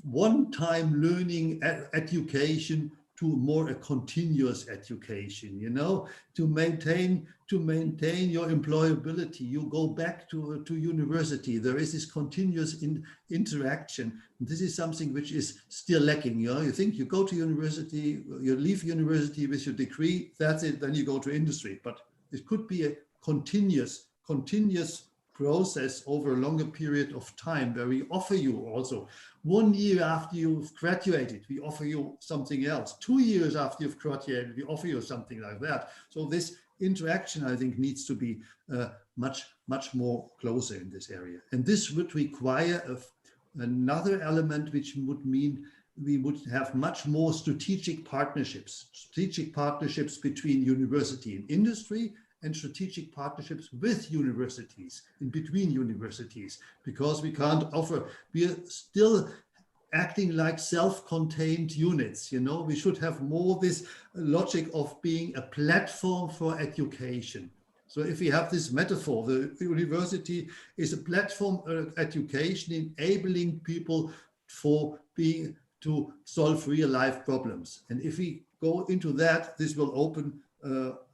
one-time learning education to more a continuous education, you know, to maintain your employability. You go back to university. There is this continuous interaction. This is something which is still lacking. You know, you think you go to university, you leave university with your degree, that's it, then you go to industry. But it could be a continuous process over a longer period of time, where we offer you also 1 year after you've graduated, we offer you something else. 2 years after you've graduated, we offer you something like that. So this interaction, I think, needs to be much more closer in this area. And this would require another element, which would mean we would have much more strategic partnerships between university and industry, and strategic partnerships with universities, in between universities, because we can't offer, we are still acting like self-contained units. You know, we should have more this logic of being a platform for education. So if we have this metaphor, the university is a platform education, enabling people to solve real life problems. And if we go into that, this will open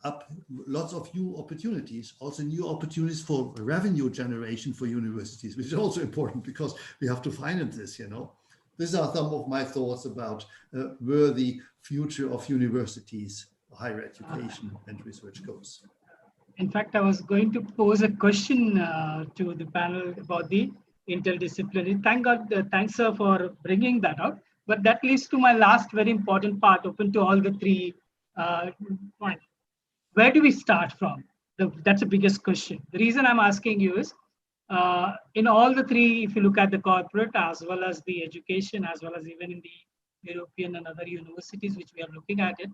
up lots of new opportunities, also new opportunities for revenue generation for universities, which is also important because we have to finance this, you know. These are some of my thoughts about where the future of universities, higher education and research goes. In fact, I was going to pose a question to the panel about the interdisciplinary. Thank God, thanks sir for bringing that up. But that leads to my last very important part, open to all the three points. Where do we start from? That's the biggest question. The reason I'm asking you is, in all the three, if you look at the corporate as well as the education, as well as even in the European and other universities which we are looking at it,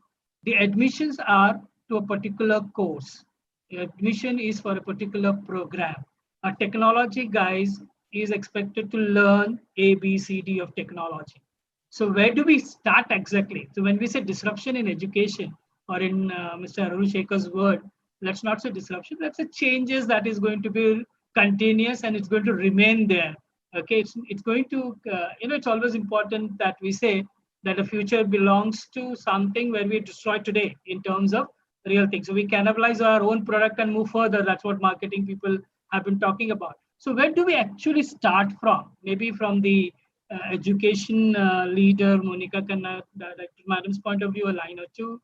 The admissions are to a particular course. The admission is for a particular program. A technology guys is expected to learn A, B, C, D of technology. So where do we start exactly? So when we say disruption in education, or in Mr. Arun Shaker's word, let's not say disruption, let's say changes that is going to be continuous and it's going to remain there. Okay, it's going to, it's always important that we say that the future belongs to something where we destroy today in terms of real things. So we cannibalize our own product and move further. That's what marketing people have been talking about. So where do we actually start from? Maybe from the education leader, Monica Khanna, Director Madam's point of view, a line or two.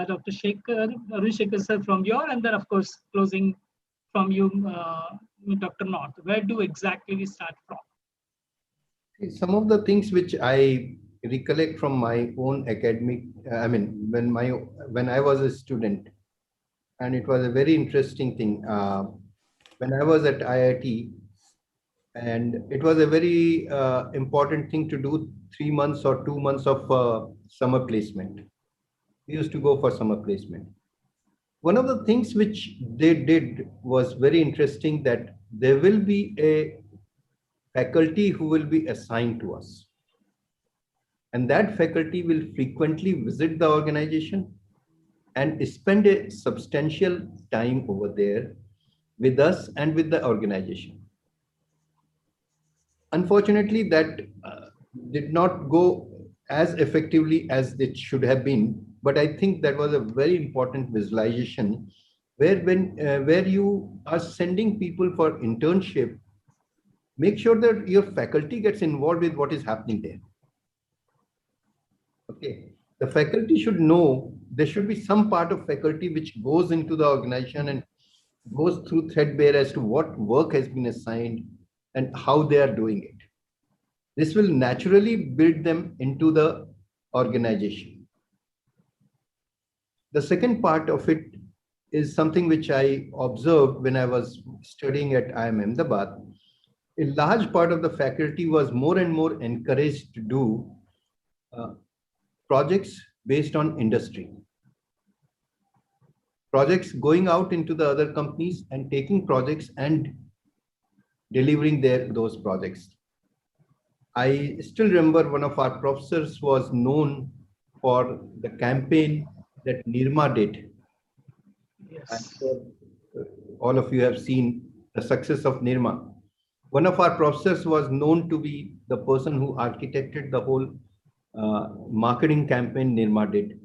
Dr. Shekhar, Arun Shaker sir from your, and then of course closing from you, Dr. North. Where do exactly we start from? Some of the things which I recollect from my own academic, when I was a student, and it was a very interesting thing. When I was at IIT, and it was a very important thing to do 3 months or 2 months of summer placement. We used to go for summer placement. One of the things which they did was very interesting, that there will be a faculty who will be assigned to us. And that faculty will frequently visit the organization and spend a substantial time over there with us and with the organization. Unfortunately, that did not go as effectively as it should have been. But I think that was a very important visualization, where you are sending people for internship, make sure that your faculty gets involved with what is happening there. Okay, the faculty should know, there should be some part of faculty which goes into the organization and goes through threadbare as to what work has been assigned and how they are doing it. This will naturally build them into the organization. The second part of it is something which I observed when I was studying at IIM Ahmedabad. A large part of the faculty was more and more encouraged to do projects based on industry. Projects going out into the other companies and taking projects and delivering those projects. I still remember one of our professors was known for the campaign that Nirma did. Yes. I'm sure all of you have seen the success of Nirma. One of our professors was known to be the person who architected the whole marketing campaign Nirma did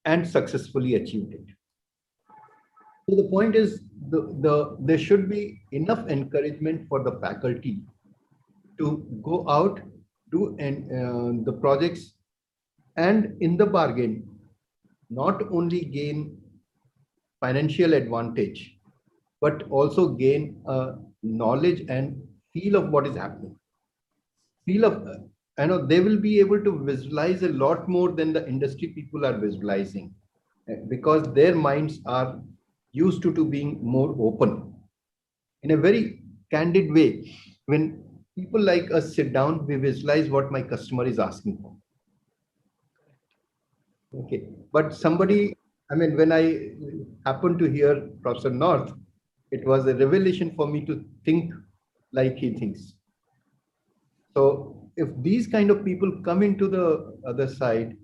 and successfully achieved it. So the point is, there should be enough encouragement for the faculty to go out, do the projects, and in the bargain, not only gain financial advantage, but also gain knowledge and feel of what is happening. I know they will be able to visualize a lot more than the industry people are visualizing, because their minds are used to being more open. In a very candid way, when people like us sit down, we visualize what my customer is asking for. Okay, but somebody, when I happened to hear Professor North, it was a revelation for me to think like he thinks. So if these kind of people come into the other side,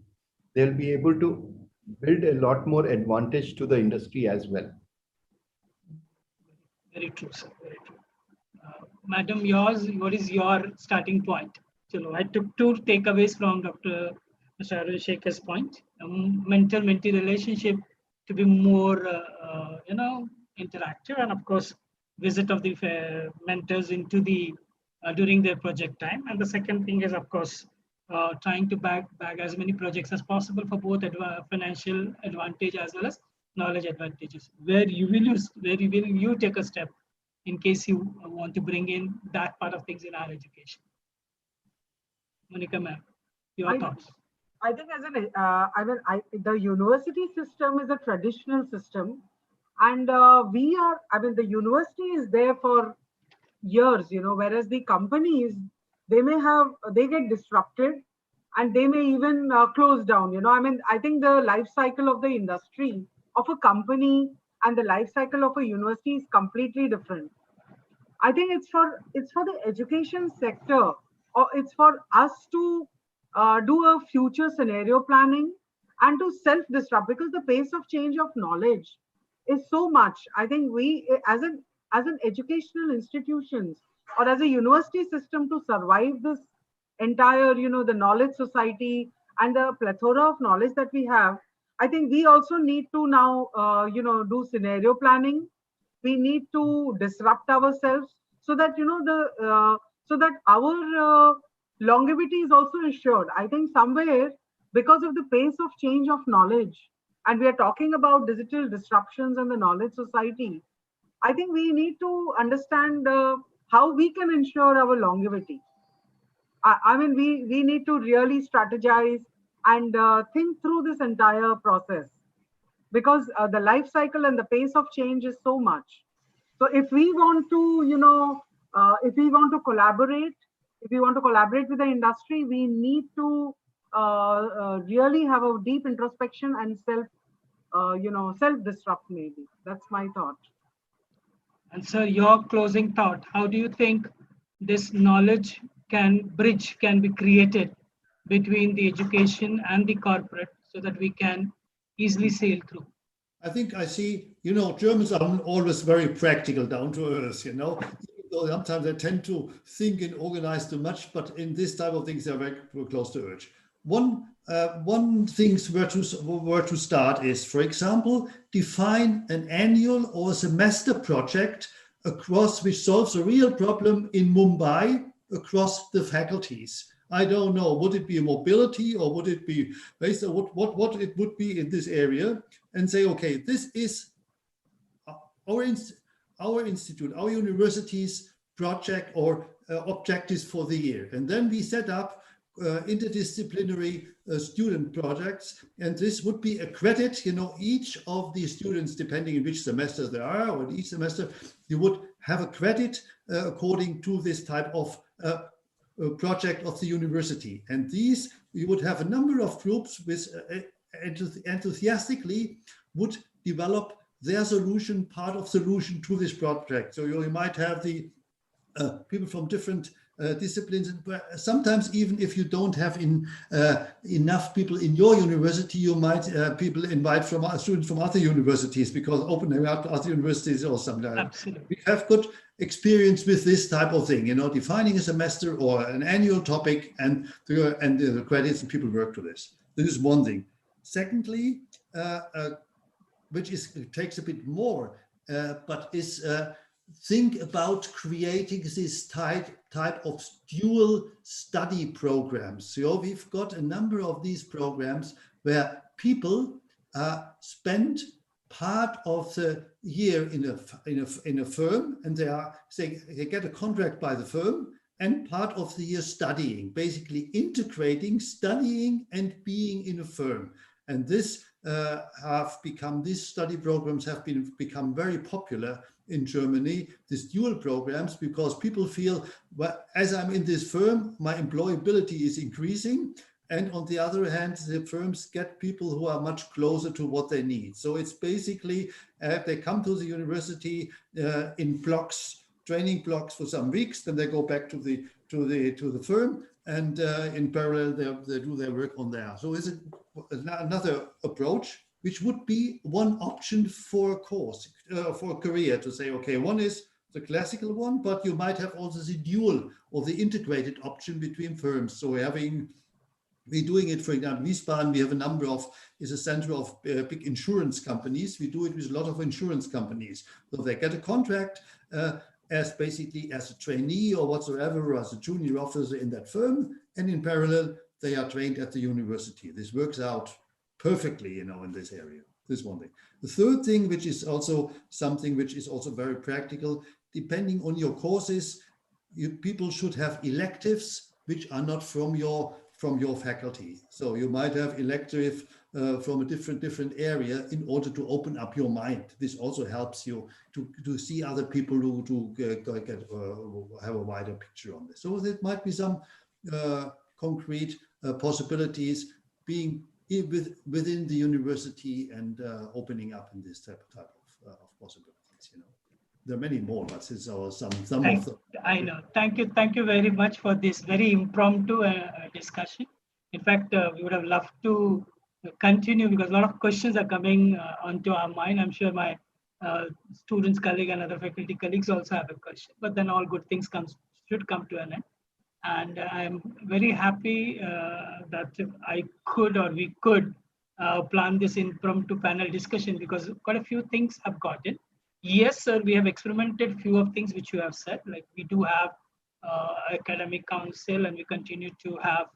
they'll be able to build a lot more advantage to the industry as well. Very true, sir. Very true. Madam, what is your starting point? So I took 2 takeaways from Dr. Arun Shaker's point. Mentor-mentee relationship to be more, interactive, and of course, visit of the mentors into the during their project time. And the second thing is, of course, trying to bag as many projects as possible for both financial advantage as well as knowledge advantages. Where will you take a step in case you want to bring in that part of things in our education? Monica ma'am, your thoughts. I think the university system is a traditional system, and the university is there for years, whereas the companies, they get disrupted, and they may even close down. I mean, I think the life cycle of the industry, of a company, and the life cycle of a university is completely different. I think it's for the education sector, or it's for us to do a future scenario planning and to self-disrupt, because the pace of change of knowledge is so much. I think we, as an educational institutions or as a university system, to survive this entire, the knowledge society and the plethora of knowledge that we have, I think we also need to now, do scenario planning. We need to disrupt ourselves so that, so that our longevity is also assured. I think somewhere, because of the pace of change of knowledge, and we are talking about digital disruptions in the knowledge society, I think we need to understand how we can ensure our longevity. I mean, we need to really strategize and think through this entire process, because the life cycle and the pace of change is so much. So if we want to, if we want to collaborate, with the industry, we need to really have a deep introspection and self-disrupt maybe. That's my thought. And sir, your closing thought, how do you think this knowledge bridge can be created between the education and the corporate so that we can easily sail through? I think I see, Germans are always very practical, down to earth, even though sometimes they tend to think and organize too much, but in this type of things, they're very close to earth. One thing where to start is, for example, define an annual or semester project which solves a real problem in Mumbai across the faculties. I don't know, would it be mobility, or would it be based on what it would be in this area, and say, okay, this is our institute, our university's project or objectives for the year. And then we set up interdisciplinary student projects, and this would be a credit. Each of the students, depending on which semester they are, or each semester, you would have a credit according to this type of project of the university. And these, you would have a number of groups with enthusiastically would develop their solution, part of solution to this project. So you might have the people from different disciplines, and sometimes even if you don't have enough people in your university, you might people invite from students from other universities, because opening up other universities or something like that. Absolutely. We have good experience with this type of thing, defining a semester or an annual topic, and the credits, and people work to this. This is one thing. Secondly, which takes a bit more, but is think about creating this type of dual study programs. So we've got a number of these programs where people spend part of the year in a firm, and they get a contract by the firm, and part of the year studying, basically integrating studying and being in a firm. And this these study programs have become very popular in Germany, these dual programs, because people feel, well, as I'm in this firm, my employability is increasing. And on the other hand, the firms get people who are much closer to what they need. So it's basically, they come to the university in blocks, training blocks for some weeks, then they go back to the firm, and in parallel, they do their work on there. So it's another approach, which would be one option for a course, for a career, to say, okay, one is the classical one, but you might have also the dual or the integrated option between firms. So we're doing it, for example, Wiesbaden, we have a number of, is a center of big insurance companies. We do it with a lot of insurance companies. So they get a contract as basically as a trainee or whatsoever, or as a junior officer in that firm. And in parallel, they are trained at the university. This works out perfectly, in this area. This one thing. The third thing, which is also something which is also very practical, depending on your courses, people should have electives which are not from your faculty. So you might have elective from a different area in order to open up your mind. This also helps you to see other people to have a wider picture on this. So there might be some concrete possibilities being within the university and opening up in this type of possibilities. You know, there are many more, but since some of them. I know. Thank you very much for this very impromptu discussion. In fact, we would have loved to continue because a lot of questions are coming onto our mind. I'm sure my students, colleague, and other faculty colleagues also have a question. But then all good things should come to an end. And I'm very happy that I could or we could plan this impromptu panel discussion because quite a few things have gotten. Yes, sir, we have experimented few of things which you have said, like we do have academic council and we continue to have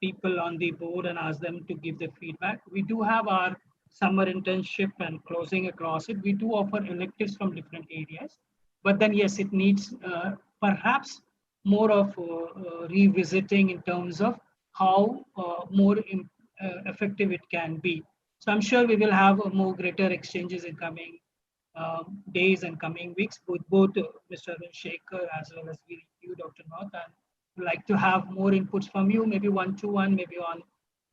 people on the board and ask them to give the feedback. We do have our summer internship and closing across it. We do offer electives from different areas, but then yes, it needs perhaps more of revisiting in terms of how more effective it can be. So I'm sure we will have more greater exchanges in coming days and coming weeks with both Mr. Arun Shaker as well as you, Dr. North, and we'd like to have more inputs from you, maybe one-to-one, maybe on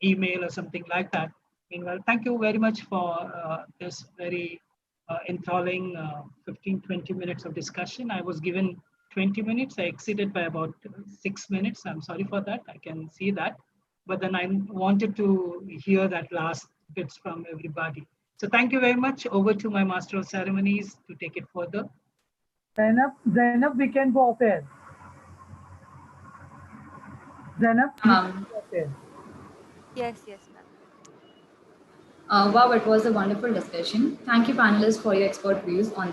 email or something like that. Meanwhile, thank you very much for this very enthralling 15-20 minutes of discussion. I was given 20 minutes. I exceeded by about 6 minutes. I'm sorry for that. I can see that. But then I wanted to hear that last bits from everybody. So thank you very much. Over to my Master of Ceremonies to take it further. Zainab, we can go off air. Zainab, Yes, wow, it was a wonderful discussion. Thank you, panelists, for your expert views on this.